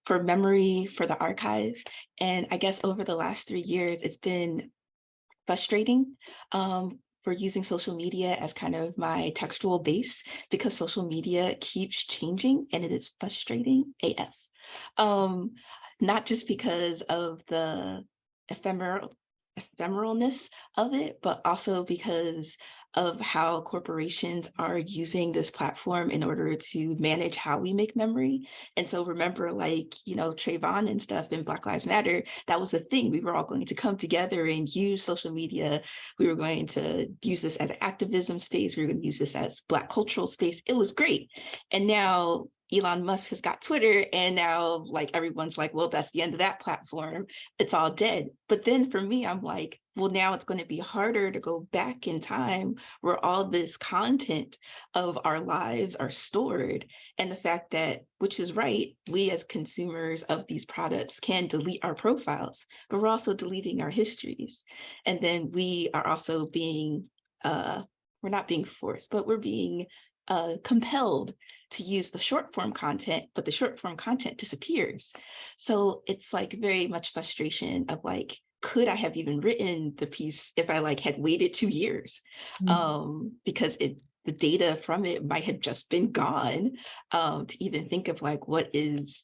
for memory, for the archive. And I guess over the last 3 years, it's been frustrating for using social media as kind of my textual base, because social media keeps changing and it is frustrating AF. Not just because of the ephemeralness of it, but also because of how corporations are using this platform in order to manage how we make memory. And so remember, like, you know, Trayvon and stuff in Black Lives Matter, that was the thing. We were all going to come together and use social media. We were going to use this as an activism space. We were going to use this as Black cultural space. It was great. And now Elon Musk has got Twitter, and now like everyone's like, well, that's the end of that platform. It's all dead. But then for me, I'm like, well, now it's going to be harder to go back in time where all this content of our lives are stored. And the fact that, which is right, we as consumers of these products can delete our profiles, but we're also deleting our histories. And then we are also being, we're not being forced, but we're being compelled to use the short form content, but the short form content disappears. So it's like very much frustration of like, could I have even written the piece if I like had waited 2 years? Because the data from it might have just been gone, to even think of like, what is,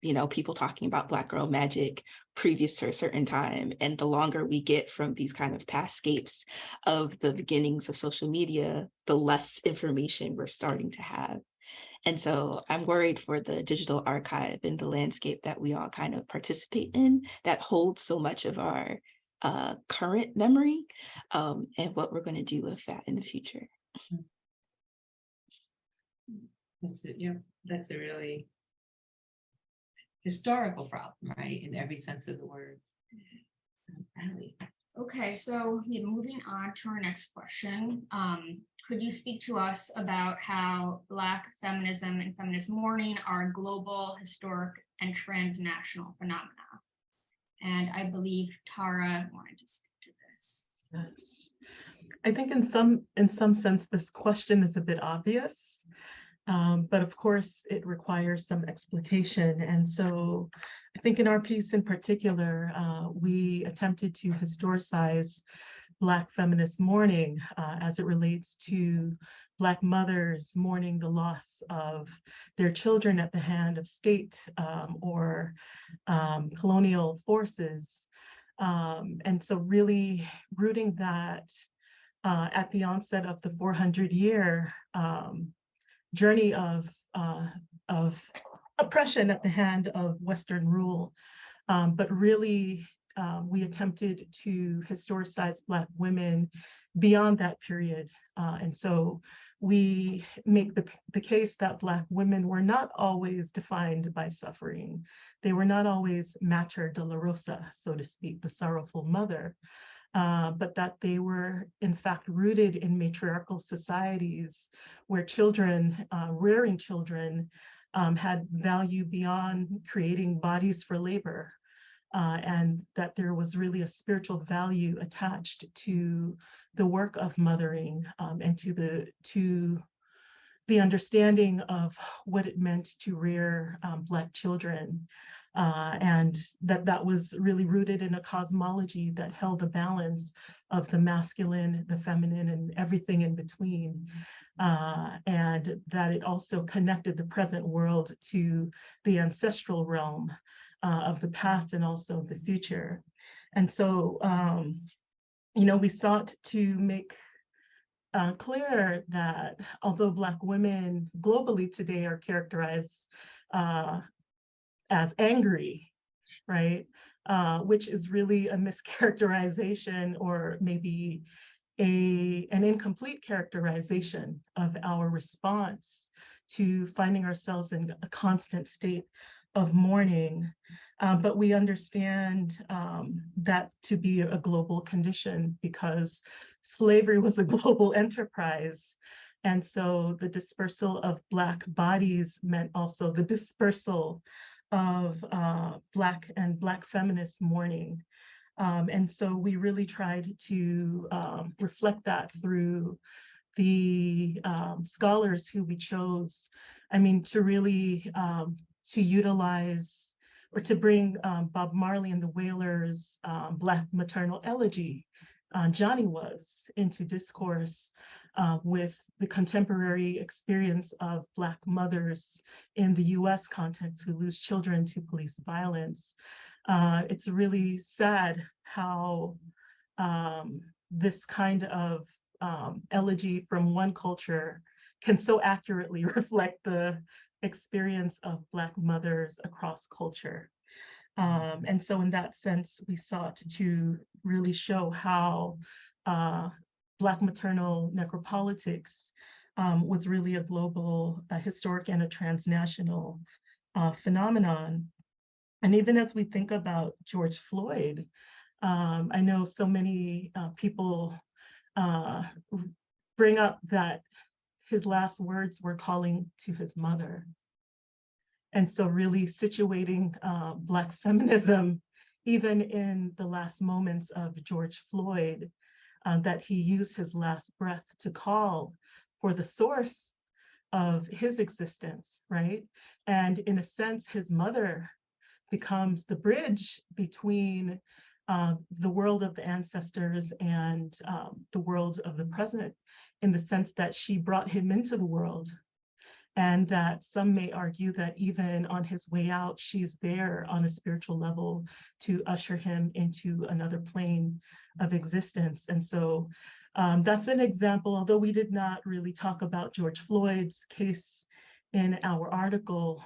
you know, people talking about Black girl magic previous to a certain time. And the longer we get from these kind of pastscapes of the beginnings of social media, the less information we're starting to have. And so I'm worried for the digital archive and the landscape that we all kind of participate in that holds so much of our current memory, and what we're going to do with that in the future. That's it. Yeah, that's a really historical problem, right? In every sense of the word. Allie. Okay, so moving on to our next question. Could you speak to us about how Black feminism and feminist mourning are global, historic, and transnational phenomena? And I believe Tara wanted to speak to this. Yes. I think in some sense, this question is a bit obvious, but of course it requires some explication. And so I think in our piece in particular, we attempted to historicize Black feminist mourning as it relates to Black mothers mourning the loss of their children at the hand of state or colonial forces. And so really rooting that at the onset of the 400-year journey of oppression at the hand of Western rule, but really we attempted to historicize Black women beyond that period. And so we make the case that Black women were not always defined by suffering. They were not always Mater Dolorosa, so to speak, the sorrowful mother, but that they were in fact rooted in matriarchal societies where children, rearing children, had value beyond creating bodies for labor. And that there was really a spiritual value attached to the work of mothering, and to the understanding of what it meant to rear Black children, and that was really rooted in a cosmology that held the balance of the masculine, the feminine, and everything in between, and that it also connected the present world to the ancestral realm of the past and also the future. And so, you know, we sought to make clear that although Black women globally today are characterized as angry, right, which is really a mischaracterization or maybe an incomplete characterization of our response to finding ourselves in a constant state of mourning, but we understand that to be a global condition because slavery was a global enterprise, And so the dispersal of Black bodies meant also the dispersal of Black and Black feminist mourning. And so we really tried to reflect that through the scholars who we chose. I mean, to really to utilize or to bring Bob Marley and the Wailers' Black maternal elegy, Johnny Was, into discourse with the contemporary experience of Black mothers in the US context who lose children to police violence. It's really sad how this kind of elegy from one culture can so accurately reflect the experience of Black mothers across culture. And so in that sense, we sought to really show how Black maternal necropolitics was really a global, a historic and a transnational phenomenon. And even as we think about George Floyd, I know so many people bring up that his last words were calling to his mother. And so really situating Black feminism, even in the last moments of George Floyd, that he used his last breath to call for the source of his existence, right? And in a sense, his mother becomes the bridge between the world of the ancestors and the world of the present, in the sense that she brought him into the world. And that some may argue that even on his way out, she's there on a spiritual level to usher him into another plane of existence. And so that's an example, although we did not really talk about George Floyd's case in our article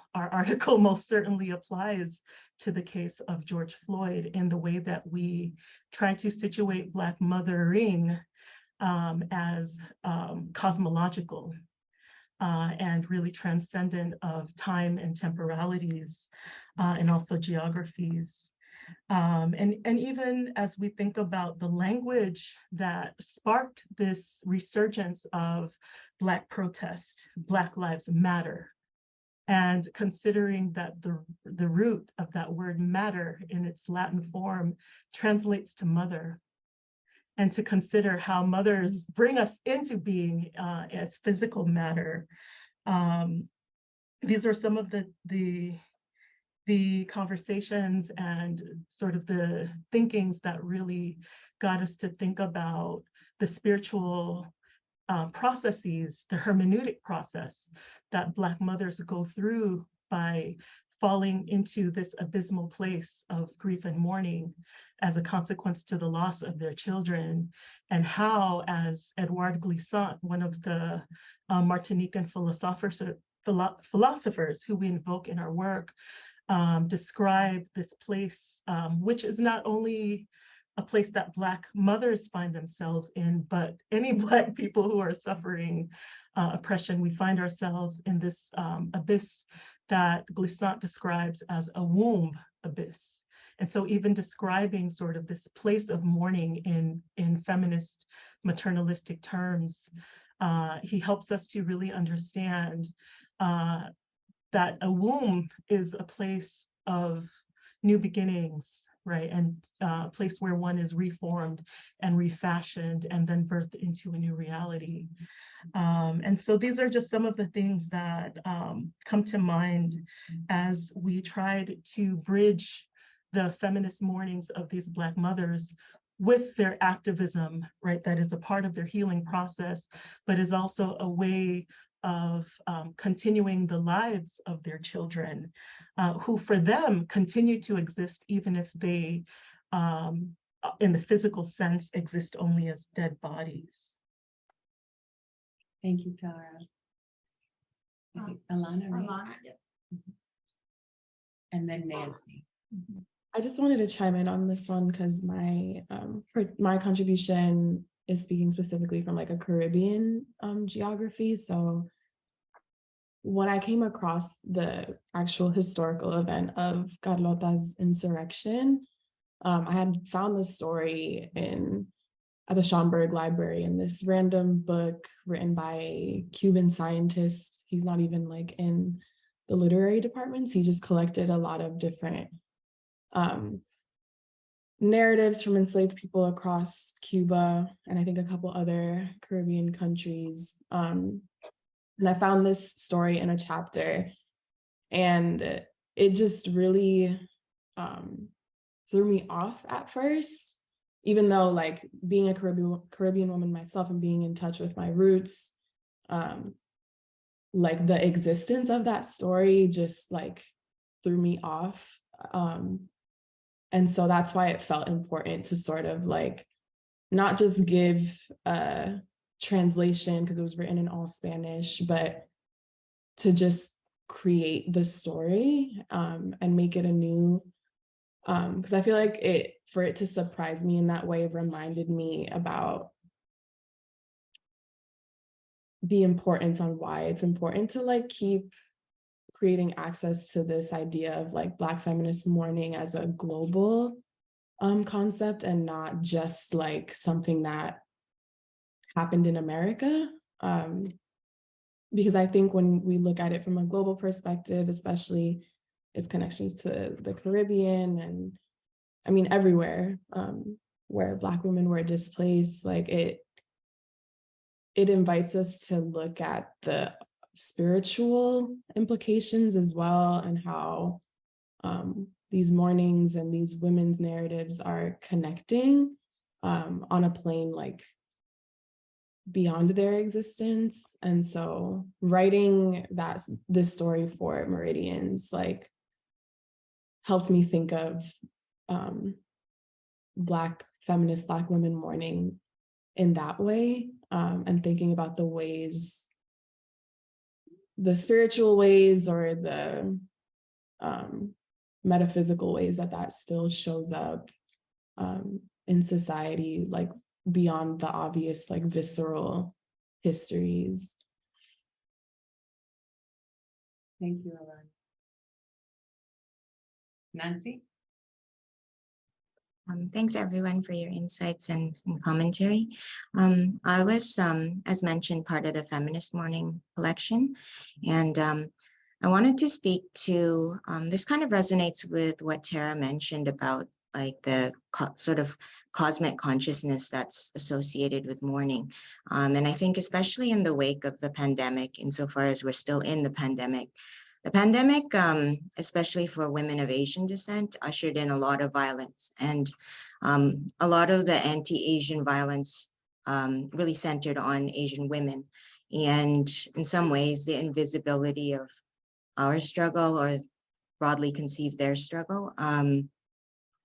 most certainly applies to the case of George Floyd in the way that we try to situate Black mothering as cosmological and really transcendent of time and temporalities and also geographies. And even as we think about the language that sparked this resurgence of Black protest, Black Lives Matter, and considering that the root of that word matter in its Latin form translates to mother, and to consider how mothers bring us into being as physical matter. These are some of the conversations and sort of the thinkings that really got us to think about the spiritual processes, the hermeneutic process that Black mothers go through by falling into this abysmal place of grief and mourning as a consequence to the loss of their children, and how, as Edouard Glissant, one of the Martinican philosophers who we invoke in our work, describe this place, which is not only a place that Black mothers find themselves in, but any Black people who are suffering oppression, we find ourselves in this abyss that Glissant describes as a womb abyss. And so even describing sort of this place of mourning in feminist maternalistic terms, he helps us to really understand that a womb is a place of new beginnings, right? And a place where one is reformed and refashioned and then birthed into a new reality. And so these are just some of the things that come to mind as we tried to bridge the feminist mournings of these Black mothers with their activism, right? That is a part of their healing process, but is also a way of continuing the lives of their children, who for them continue to exist even if they, in the physical sense, exist only as dead bodies. Thank you, Cara. I think Alana, right? Alana, yep. And then Nancy. I just wanted to chime in on this one because my contribution is speaking specifically from like a Caribbean geography. So when I came across the actual historical event of Carlota's insurrection, I had found the story in at the Schomburg Library, and this random book written by a Cuban scientist. He's not even like in the literary departments. He just collected a lot of different narratives from enslaved people across Cuba and I think a couple other Caribbean countries. And I found this story in a chapter, and it just really threw me off at first, even though like being a Caribbean woman myself and being in touch with my roots, like the existence of that story just like threw me off. And so that's why it felt important to sort of like not just give a translation because it was written in all Spanish, but to just create the story and make it anew. Because I feel like for it to surprise me in that way reminded me about the importance on why it's important to like keep creating access to this idea of like Black feminist mourning as a global concept and not just like something that happened in America. Because I think when we look at it from a global perspective, especially its connections to the Caribbean and I mean everywhere where Black women were displaced, like it invites us to look at the spiritual implications as well, and how these mournings and these women's narratives are connecting on a plane like beyond their existence. And so writing this story for Meridians like helps me think of Black feminist Black women mourning in that way, and thinking about the ways, the spiritual ways or the metaphysical ways that still shows up in society, like beyond the obvious, like visceral histories. Thank you, Alana. Nancy? Thanks everyone for your insights and commentary. I was, as mentioned, part of the Feminist Mourning collection, and I wanted to speak to, this kind of resonates with what Tara mentioned about like the sort of cosmic consciousness that's associated with mourning. And I think especially in the wake of the pandemic, insofar as we're still in the pandemic, especially for women of Asian descent, ushered in a lot of violence, and a lot of the anti-Asian violence really centered on Asian women. And in some ways, the invisibility of our struggle, or broadly conceived their struggle,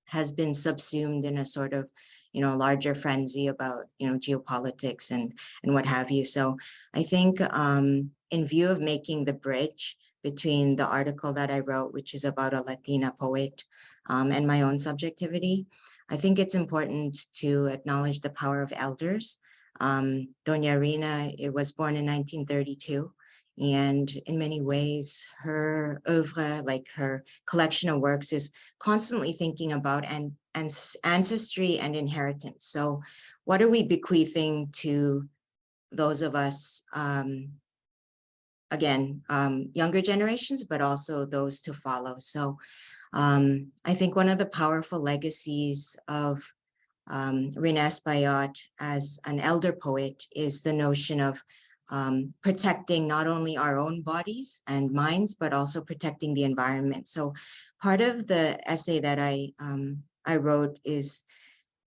has been subsumed in a sort of, larger frenzy about, geopolitics and what have you. So I think in view of making the bridge between the article that I wrote, which is about a Latina poet, and my own subjectivity, I think it's important to acknowledge the power of elders. Doña Rina, it was born in 1932. And in many ways, her oeuvre, like her collection of works, is constantly thinking about ancestry and inheritance. So what are we bequeathing to those of us, again, younger generations, but also those to follow? So I think one of the powerful legacies of Rina Espaillat as an elder poet is the notion of protecting not only our own bodies and minds, but also protecting the environment. So part of the essay that I wrote is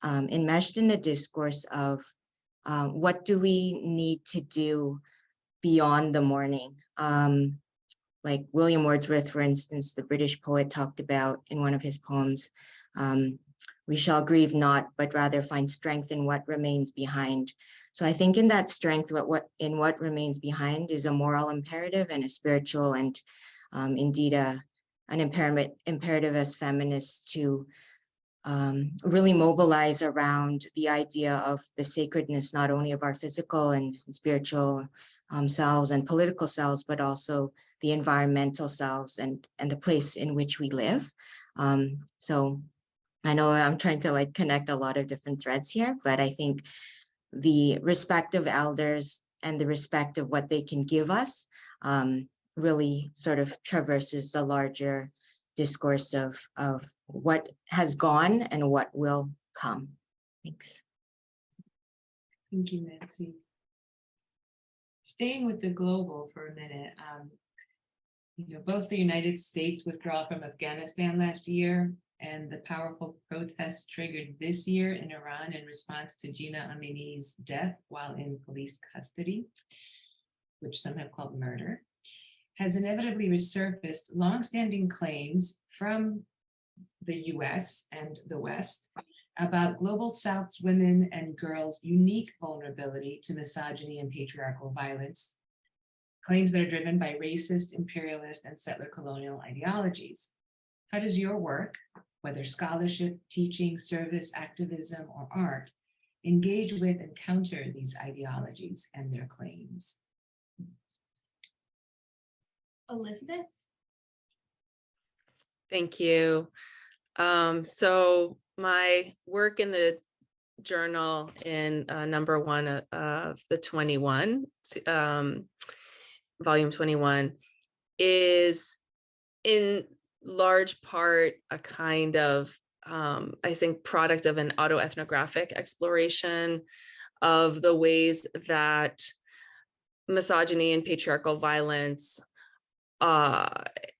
enmeshed in a discourse of what do we need to do beyond the mourning. Like William Wordsworth, for instance, the British poet, talked about in one of his poems, we shall grieve not, but rather find strength in what remains behind. So I think in that strength, what remains behind is a moral imperative and a spiritual and indeed an imperative as feminists to really mobilize around the idea of the sacredness, not only of our physical and spiritual selves and political selves, but also the environmental selves and the place in which we live. So I know I'm trying to like connect a lot of different threads here, but I think the respect of elders and the respect of what they can give us really sort of traverses the larger discourse of what has gone and what will come. Thanks. Thank you, Nancy. Staying with the global for a minute, both the United States withdrawal from Afghanistan last year and the powerful protests triggered this year in Iran in response to Gina Amini's death while in police custody, which some have called murder, has inevitably resurfaced longstanding claims from the US and the West about Global South's women and girls' unique vulnerability to misogyny and patriarchal violence, claims that are driven by racist, imperialist, and settler colonial ideologies. How does your work, whether scholarship, teaching, service, activism, or art, engage with and counter these ideologies and their claims? Elizabeth? Thank you. So my work in the journal in number 1 of the 21, volume 21, is in large part a kind of, I think, product of an autoethnographic exploration of the ways that misogyny and patriarchal violence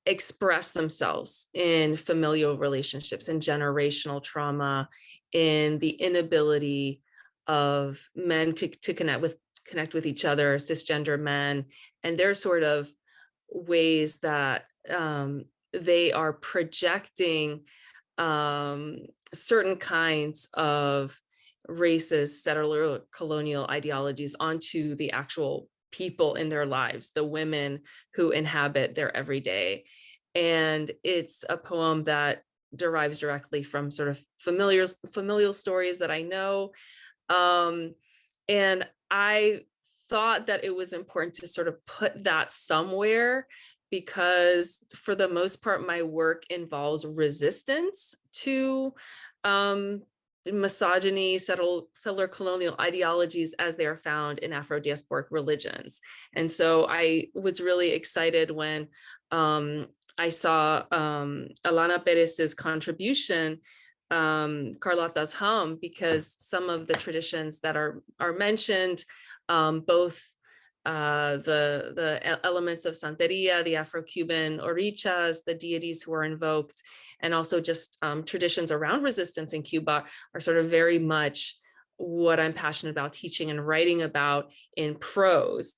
express themselves in familial relationships and generational trauma, in the inability of men to connect with each other, cisgender men, and their sort of ways that they are projecting certain kinds of racist, settler colonial ideologies onto the actual people in their lives, the women who inhabit their everyday. And it's a poem that derives directly from sort of familial stories that I know. And I thought that it was important to sort of put that somewhere, because for the most part, my work involves resistance to misogyny, settler colonial ideologies as they are found in Afro-diasporic religions. And so I was really excited when I saw Alana Perez's contribution, Carlotta's Hum, because some of the traditions that are mentioned, both the elements of Santeria, the Afro-Cuban orichas, the deities who are invoked, and also just traditions around resistance in Cuba are sort of very much what I'm passionate about teaching and writing about in prose.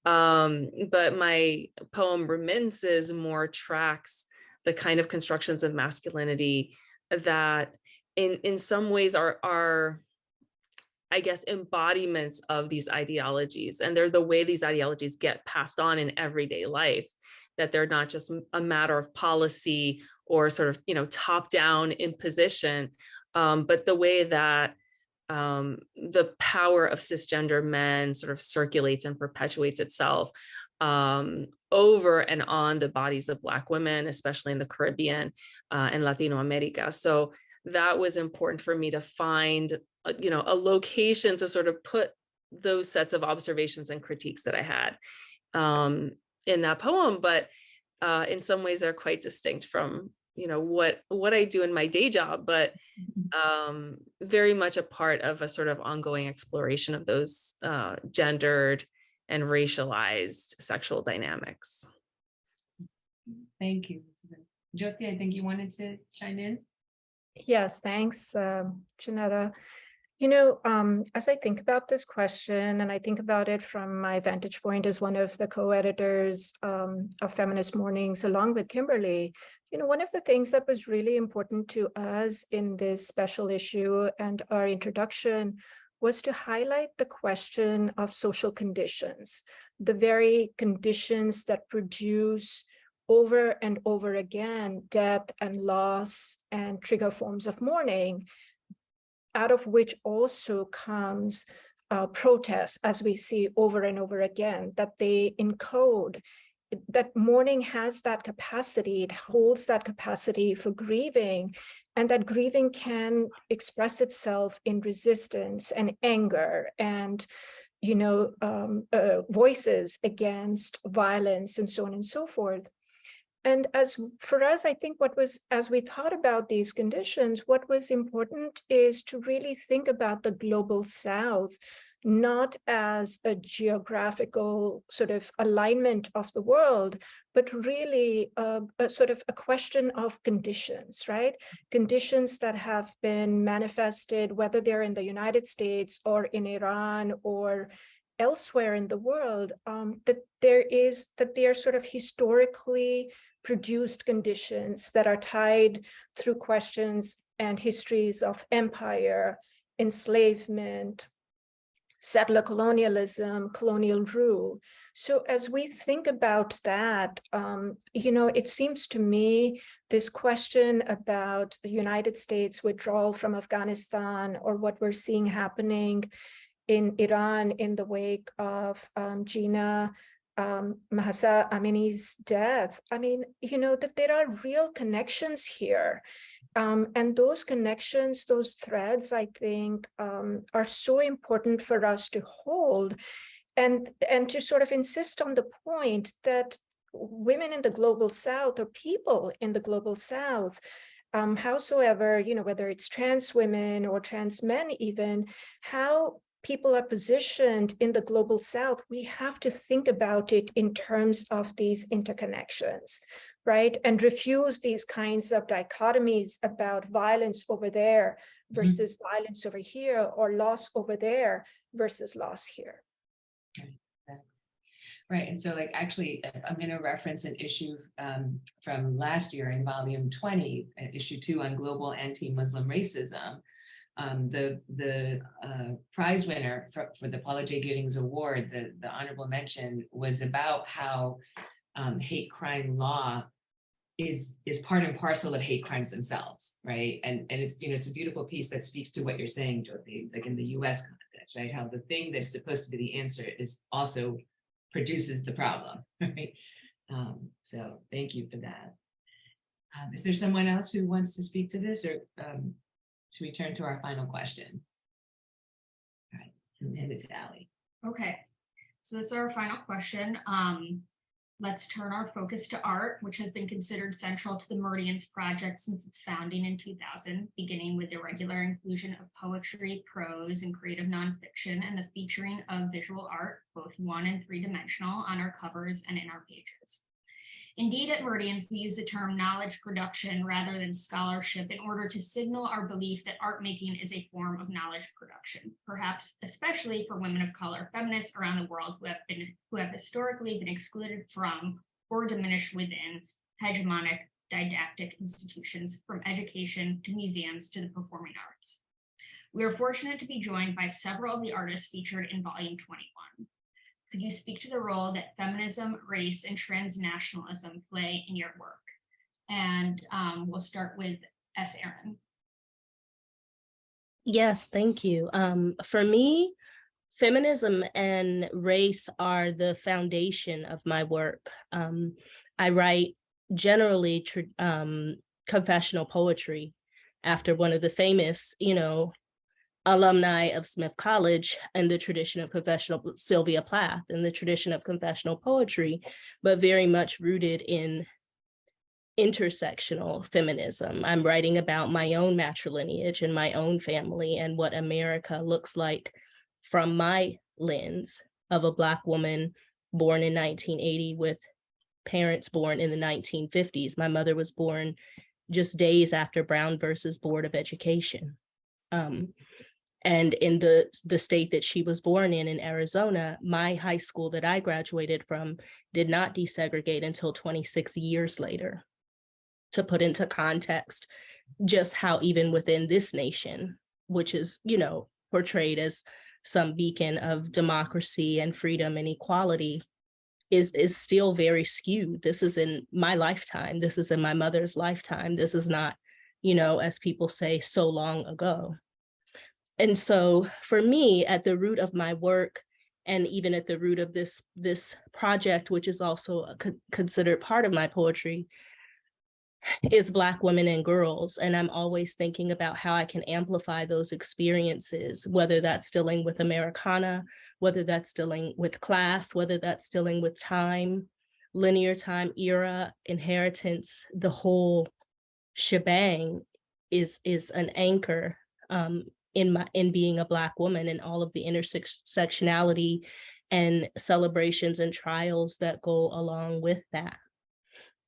But my poem Remittances more tracks the kind of constructions of masculinity that in some ways are I guess, embodiments of these ideologies. And they're the way these ideologies get passed on in everyday life, that they're not just a matter of policy or sort of, top-down imposition, but the way that the power of cisgender men sort of circulates and perpetuates itself over and on the bodies of Black women, especially in the Caribbean and Latino America. So that was important for me to find a location to sort of put those sets of observations and critiques that I had in that poem, but in some ways they're quite distinct from what I do in my day job, but very much a part of a sort of ongoing exploration of those gendered and racialized sexual dynamics. Thank you. Jyoti, I think you wanted to chime in. Yes, thanks, Janetta. As I think about this question, and I think about it from my vantage point as one of the co-editors of Feminist Mournings, along with Kimberly, one of the things that was really important to us in this special issue and our introduction was to highlight the question of social conditions, the very conditions that produce over and over again death and loss and trigger forms of mourning, out of which also comes protests, as we see over and over again, that they encode, that mourning has that capacity, it holds that capacity for grieving, and that grieving can express itself in resistance and anger and, voices against violence and so on and so forth. And as for us, I think as we thought about these conditions, what was important is to really think about the global South, not as a geographical sort of alignment of the world, but really a sort of a question of conditions, right? Conditions that have been manifested, whether they're in the United States or in Iran or elsewhere in the world, that they are sort of historically produced conditions that are tied through questions and histories of empire, enslavement, settler colonialism, colonial rule. So as we think about that, it seems to me this question about the United States withdrawal from Afghanistan, or what we're seeing happening in Iran in the wake of Gina Mahsa Amini's death. I mean, that there are real connections here. And those connections, those threads, I think, are so important for us to hold and to sort of insist on the point that women in the global South, or people in the global South, howsoever, whether it's trans women or trans men even, how people are positioned in the global South, we have to think about it in terms of these interconnections, right? And refuse these kinds of dichotomies about violence over there versus violence over here, or loss over there versus loss here. Right, and so actually, I'm going to reference an issue from last year in volume 20, issue 2 on global anti-Muslim racism. The prize winner for the Paula J. Giddings Award, the honorable mention, was about how hate crime law is part and parcel of hate crimes themselves, right? And it's it's a beautiful piece that speaks to what you're saying, Jyoti, like in the U.S. context, right? How the thing that is supposed to be the answer is also produces the problem, right? So thank you for that. Is there someone else who wants to speak to this, or should we turn to our final question? All right, and hand it to Allie. Okay, so that's our final question. Let's turn our focus to art, which has been considered central to the Meridians project since its founding in 2000, beginning with the regular inclusion of poetry, prose, and creative nonfiction, and the featuring of visual art, both 1- and 3-dimensional, on our covers and in our pages. Indeed, at Meridians, we use the term knowledge production rather than scholarship in order to signal our belief that art making is a form of knowledge production, perhaps especially for women of color, feminists around the world who have historically been excluded from or diminished within hegemonic didactic institutions, from education to museums to the performing arts. We are fortunate to be joined by several of the artists featured in volume 21. Could you speak to the role that feminism, race, and transnationalism play in your work? And we'll start with S. Aaron. Yes, thank you. For me, feminism and race are the foundation of my work. I write generally confessional poetry after one of the famous, alumni of Smith College and the tradition of confessional, Sylvia Plath, and the tradition of confessional poetry, but very much rooted in intersectional feminism. I'm writing about my own matrilineage and my own family and what America looks like from my lens of a Black woman born in 1980 with parents born in the 1950s. My mother was born just days after Brown versus Board of Education. And in the state that she was born in Arizona, my high school that I graduated from did not desegregate until 26 years later. To put into context just how even within this nation, which is, portrayed as some beacon of democracy and freedom and equality, is still very skewed. This is in my lifetime. This is in my mother's lifetime. This is not, as people say, so long ago. And so for me, at the root of my work, and even at the root of this project, which is also considered part of my poetry, is Black women and girls. And I'm always thinking about how I can amplify those experiences, whether that's dealing with Americana, whether that's dealing with class, whether that's dealing with time, linear time, era, inheritance, the whole shebang is an anchor in being a Black woman, and all of the intersectionality and celebrations and trials that go along with that.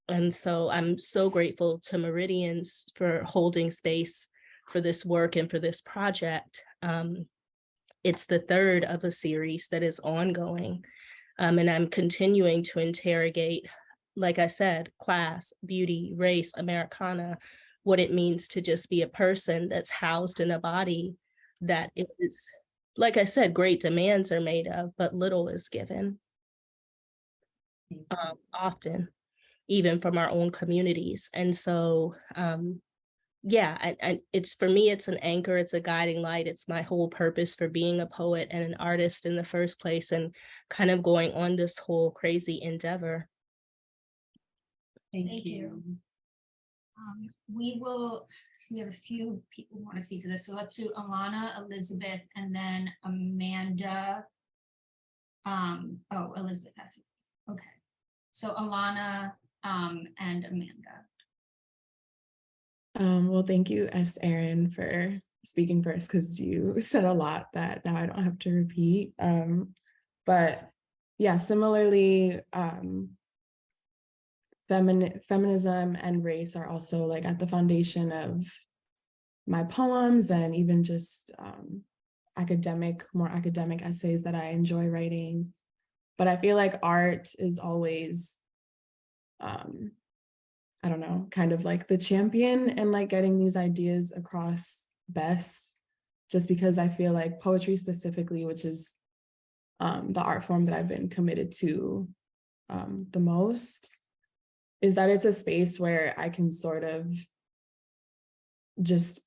And so I'm so grateful to Meridians for holding space for this work and for this project. It's the third of a series that is ongoing. And I'm continuing to interrogate, like I said, class, beauty, race, Americana, what it means to just be a person that's housed in a body that is, like I said, great demands are made of, but little is given often, even from our own communities. And so, yeah, and it's, for me, it's an anchor, it's a guiding light. It's my whole purpose for being a poet and an artist in the first place, and kind of going on this whole crazy endeavor. Thank you. We have a few people who want to speak to this. So let's do Alana, Elizabeth, and then Amanda. Oh, Elizabeth has it. Okay. So Alana and Amanda. Well, thank you, S. Erin, for speaking first, because you said a lot that now I don't have to repeat. But yeah, similarly, feminism and race are also like at the foundation of my poems, and even just more academic essays that I enjoy writing. But I feel like art is always, I don't know, kind of like the champion and like getting these ideas across best, just because I feel like poetry specifically, which is the art form that I've been committed to the most, is that it's a space where I can sort of just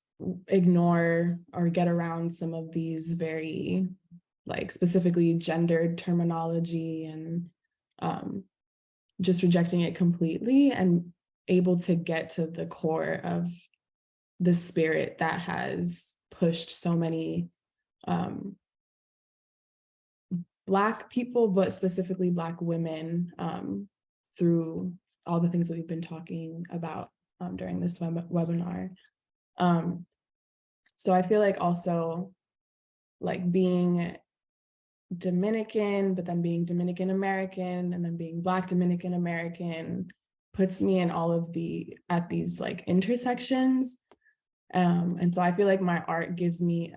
ignore or get around some of these very like specifically gendered terminology, and just rejecting it completely, and able to get to the core of the spirit that has pushed so many Black people, but specifically Black women, through all the things that we've been talking about during this webinar. So I feel like also like being Dominican, but then being Dominican American, and then being Black Dominican American puts me in at these like intersections. And so I feel like my art gives me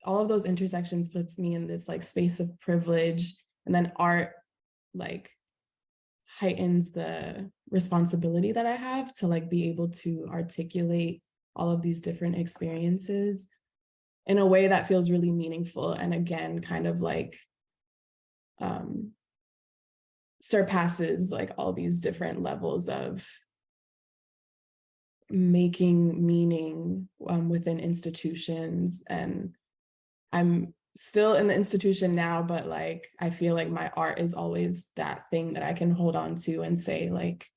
all of those intersections puts me in this like space of privilege, and then art like heightens the responsibility that I have to like be able to articulate all of these different experiences in a way that feels really meaningful, and again kind of like surpasses like all these different levels of making meaning within institutions. And I'm still in the institution now, but like I feel like my art is always that thing that I can hold on to and say like,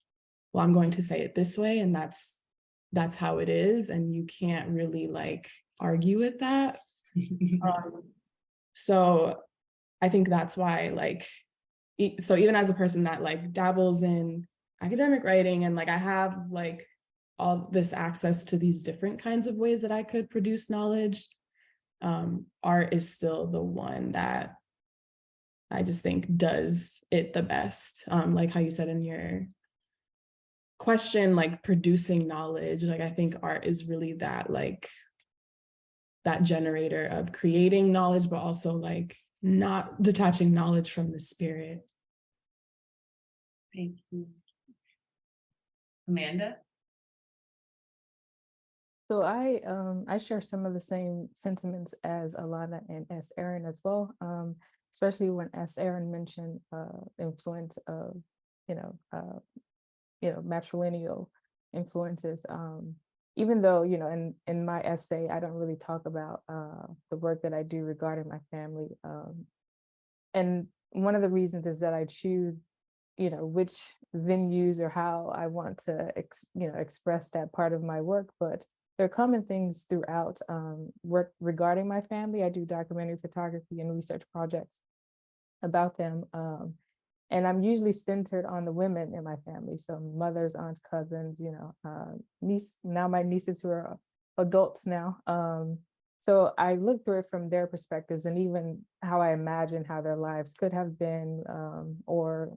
well, I'm going to say it this way, and that's how it is, and you can't really like argue with that. So I think that's why like, so even as a person that like dabbles in academic writing, and like I have like all this access to these different kinds of ways that I could produce knowledge, art is still the one that I just think does it the best. Like how you said in your question, like producing knowledge, like I think art is really that like that generator of creating knowledge, but also like not detaching knowledge from the spirit. Thank you. Amanda? So I share some of the same sentiments as Alana and S. Erin as well, especially when S. Erin mentioned influence of matrilineal influences. Even though in my essay I don't really talk about the work that I do regarding my family, and one of the reasons is that I choose which venues or how I want to express that part of my work, but there are common things throughout work regarding my family. I do documentary photography and research projects about them. And I'm usually centered on the women in my family. So mothers, aunts, cousins, my nieces who are adults now. So I look through it from their perspectives and even how I imagine how their lives could have been, or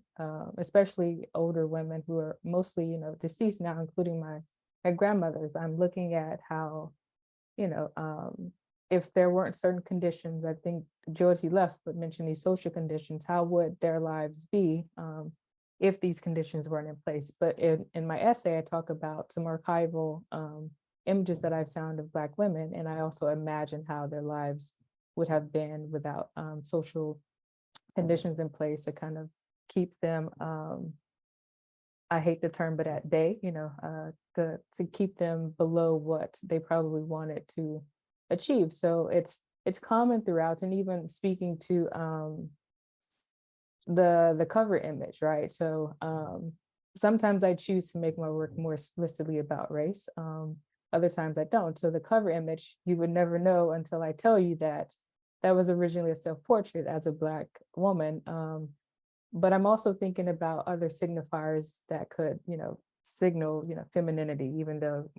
especially older women who are mostly, deceased now, including my grandmothers. I'm looking at how, if there weren't certain conditions, I think Georgie left, but mentioned these social conditions, how would their lives be if these conditions weren't in place? But in my essay, I talk about some archival images that I found of Black women, and I also imagine how their lives would have been without social conditions in place to kind of keep them, I hate the term, but at bay, to keep them below what they probably wanted to achieve. So it's common throughout, and even speaking to the cover image, right? So sometimes I choose to make my work more explicitly about race. Other times I don't. So the cover image, you would never know until I tell you that that was originally a self-portrait as a Black woman. But I'm also thinking about other signifiers that could, signal, femininity, even though,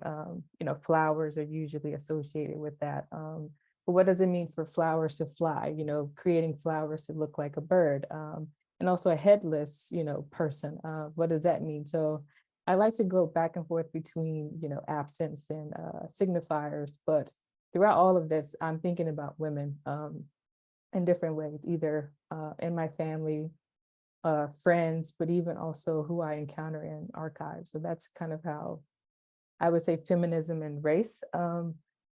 flowers are usually associated with that. But what does it mean for flowers to fly? Creating flowers to look like a bird, and also a headless, person. What does that mean? So I like to go back and forth between, absence and signifiers. But throughout all of this, I'm thinking about women in different ways, either in my family, friends, but even also who I encounter in archives. So that's kind of how I would say feminism and race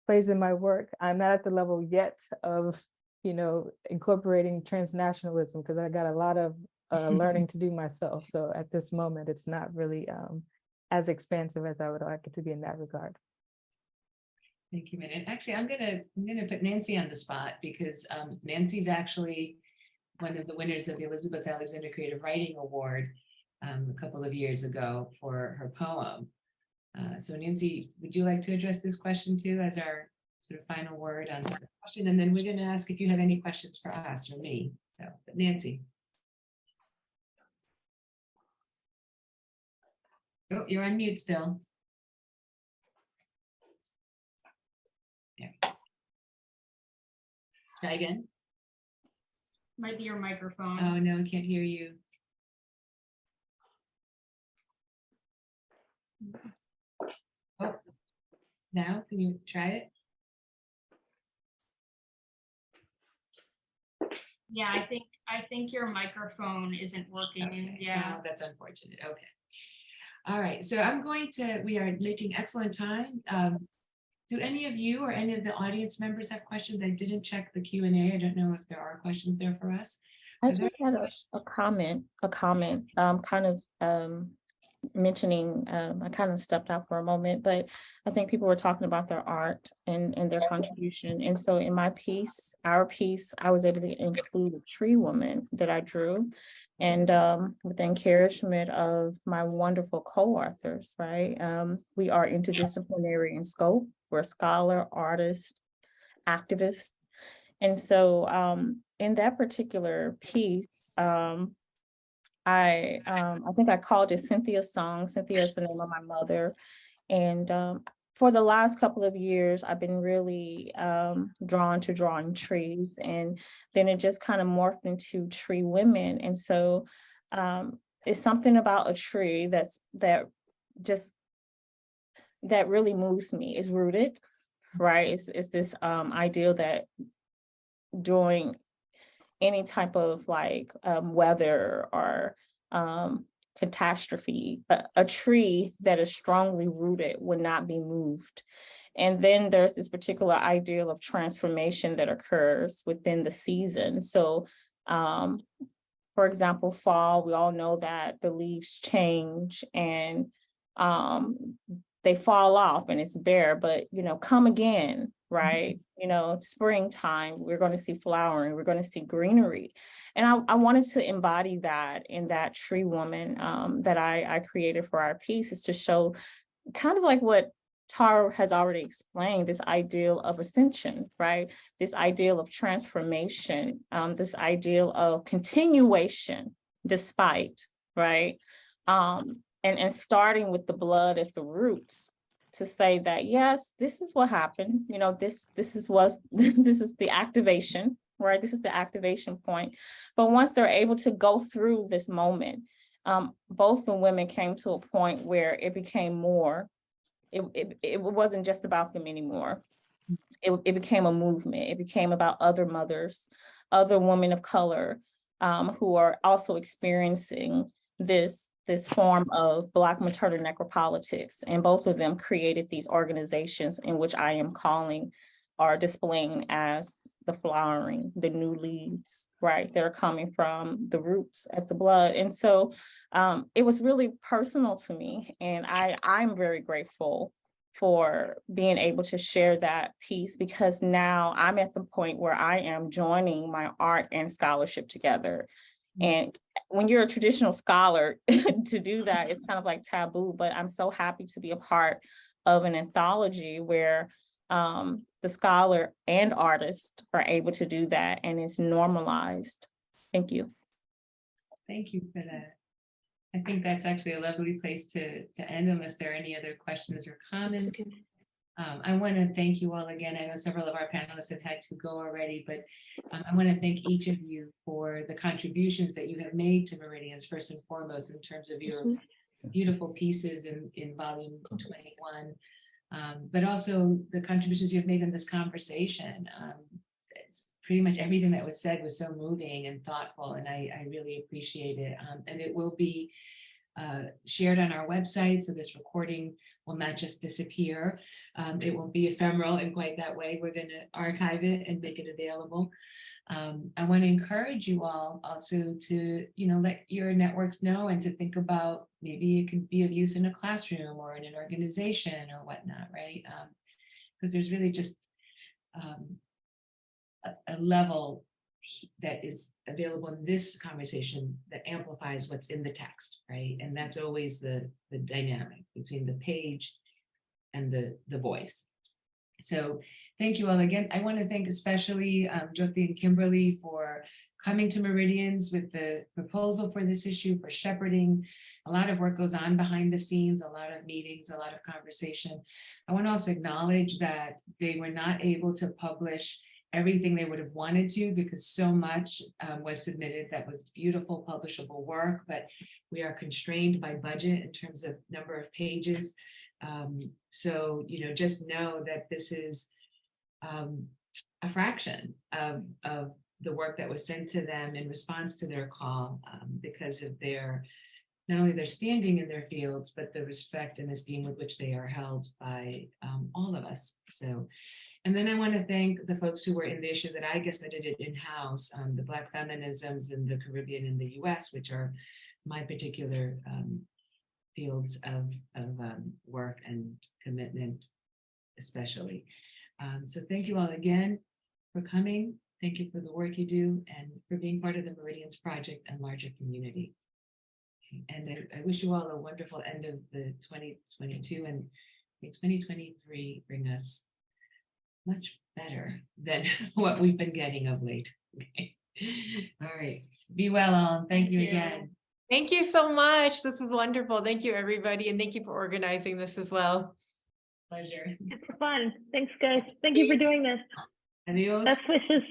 plays in my work. I'm not at the level yet of, incorporating transnationalism, because I got a lot of learning to do myself. So at this moment, it's not really as expansive as I would like it to be in that regard. Thank you, Min. And actually, I'm gonna put Nancy on the spot, because Nancy's actually one of the winners of the Elizabeth Alexander Creative Writing Award a couple of years ago for her poem. So Nancy, would you like to address this question too as our sort of final word on the question? And then we're going to ask if you have any questions for us or me. So, but Nancy. Oh, you're on mute still. Yeah. Try again. Might be your microphone. Oh no, I can't hear you. Oh, now can you try it? Yeah, I think your microphone isn't working. Okay. Yeah. Oh, that's unfortunate. Okay. All right. So we are making excellent time. Do any of you or any of the audience members have questions? I didn't check the Q&A. I don't know if there are questions there for us. I just had a comment, kind of mentioning, I kind of stepped out for a moment, but I think people were talking about their art and their contribution. And so in my piece, our piece, I was able to include a tree woman that I drew, and with the encouragement of my wonderful co-authors, right? We are interdisciplinary in scope. We're a scholar, artist, activist. And so in that particular piece, I think I called it Cynthia's Song. Cynthia is the name of my mother. And for the last couple of years, I've been really drawn to drawing trees. And then it just kind of morphed into Tree Women. And so it's something about a tree that really moves me. It's rooted, right? It's this ideal that during any type of like weather or catastrophe, a tree that is strongly rooted would not be moved. And then there's this particular ideal of transformation that occurs within the season. So for example, fall, we all know that the leaves change and they fall off and it's bare, but come again, right? You know, springtime, we're going to see flowering, we're going to see greenery. And I wanted to embody that in that tree woman that I created for our piece, is to show kind of like what Tara has already explained, this ideal of ascension, right? This ideal of transformation, this ideal of continuation despite, right? And starting with the blood at the roots, to say that, yes, this is what happened. You know, this is the activation, right? This is the activation point. But once they're able to go through this moment, both the women came to a point where it became more. It wasn't just about them anymore. It became a movement. It became about other mothers, other women of color, who are also experiencing this form of Black maternal necropolitics. And both of them created these organizations in which I am calling or displaying as the flowering, the new leaves, right? They're coming from the roots of the blood. And so it was really personal to me. And I'm very grateful for being able to share that piece, because now I'm at the point where I am joining my art and scholarship together. And when you're a traditional scholar, to do that is kind of like taboo, but I'm so happy to be a part of an anthology where the scholar and artist are able to do that, and it's normalized. Thank you. Thank you for that. I think that's actually a lovely place to end, unless there are any other questions or comments. I want to thank you all again. I know several of our panelists have had to go already, but I want to thank each of you for the contributions that you have made to Meridians, first and foremost, in terms of your beautiful pieces in volume 21, but also the contributions you've made in this conversation. It's pretty much everything that was said was so moving and thoughtful, and I really appreciate it. And it will be shared on our website, so this recording will not just disappear. It won't be ephemeral in quite that way. We're going to archive it and make it available. I want to encourage you all also to, let your networks know, and to think about maybe it could be of use in a classroom or in an organization or whatnot, right? Because there's really just a level that is available in this conversation that amplifies what's in the text, right? And that's always the dynamic between the page and the voice. So thank you all again. I want to thank especially Jyoti and Kimberly for coming to Meridians with the proposal for this issue, for shepherding. A lot of work goes on behind the scenes, a lot of meetings, a lot of conversation. I want to also acknowledge that they were not able to publish everything they would have wanted to, because so much was submitted that was beautiful, publishable work, but we are constrained by budget in terms of number of pages. So, just know that this is a fraction of the work that was sent to them in response to their call, because of not only their standing in their fields, but the respect and esteem with which they are held by all of us. So, and then I want to thank the folks who were in the issue that I guess I did it in-house, the Black Feminisms in the Caribbean and the US, which are my particular fields of work and commitment, especially. So thank you all again for coming. Thank you for the work you do and for being part of the Meridians Project and larger community. And I wish you all a wonderful end of the 2022, and may 2023 bring us much better than what we've been getting of late. Okay. All right. Be well, all. Thank you again. Thank you so much. This is wonderful. Thank you, everybody. And thank you for organizing this as well. Pleasure. It's fun. Thanks, guys. Thank you for doing this. Adios. Best wishes.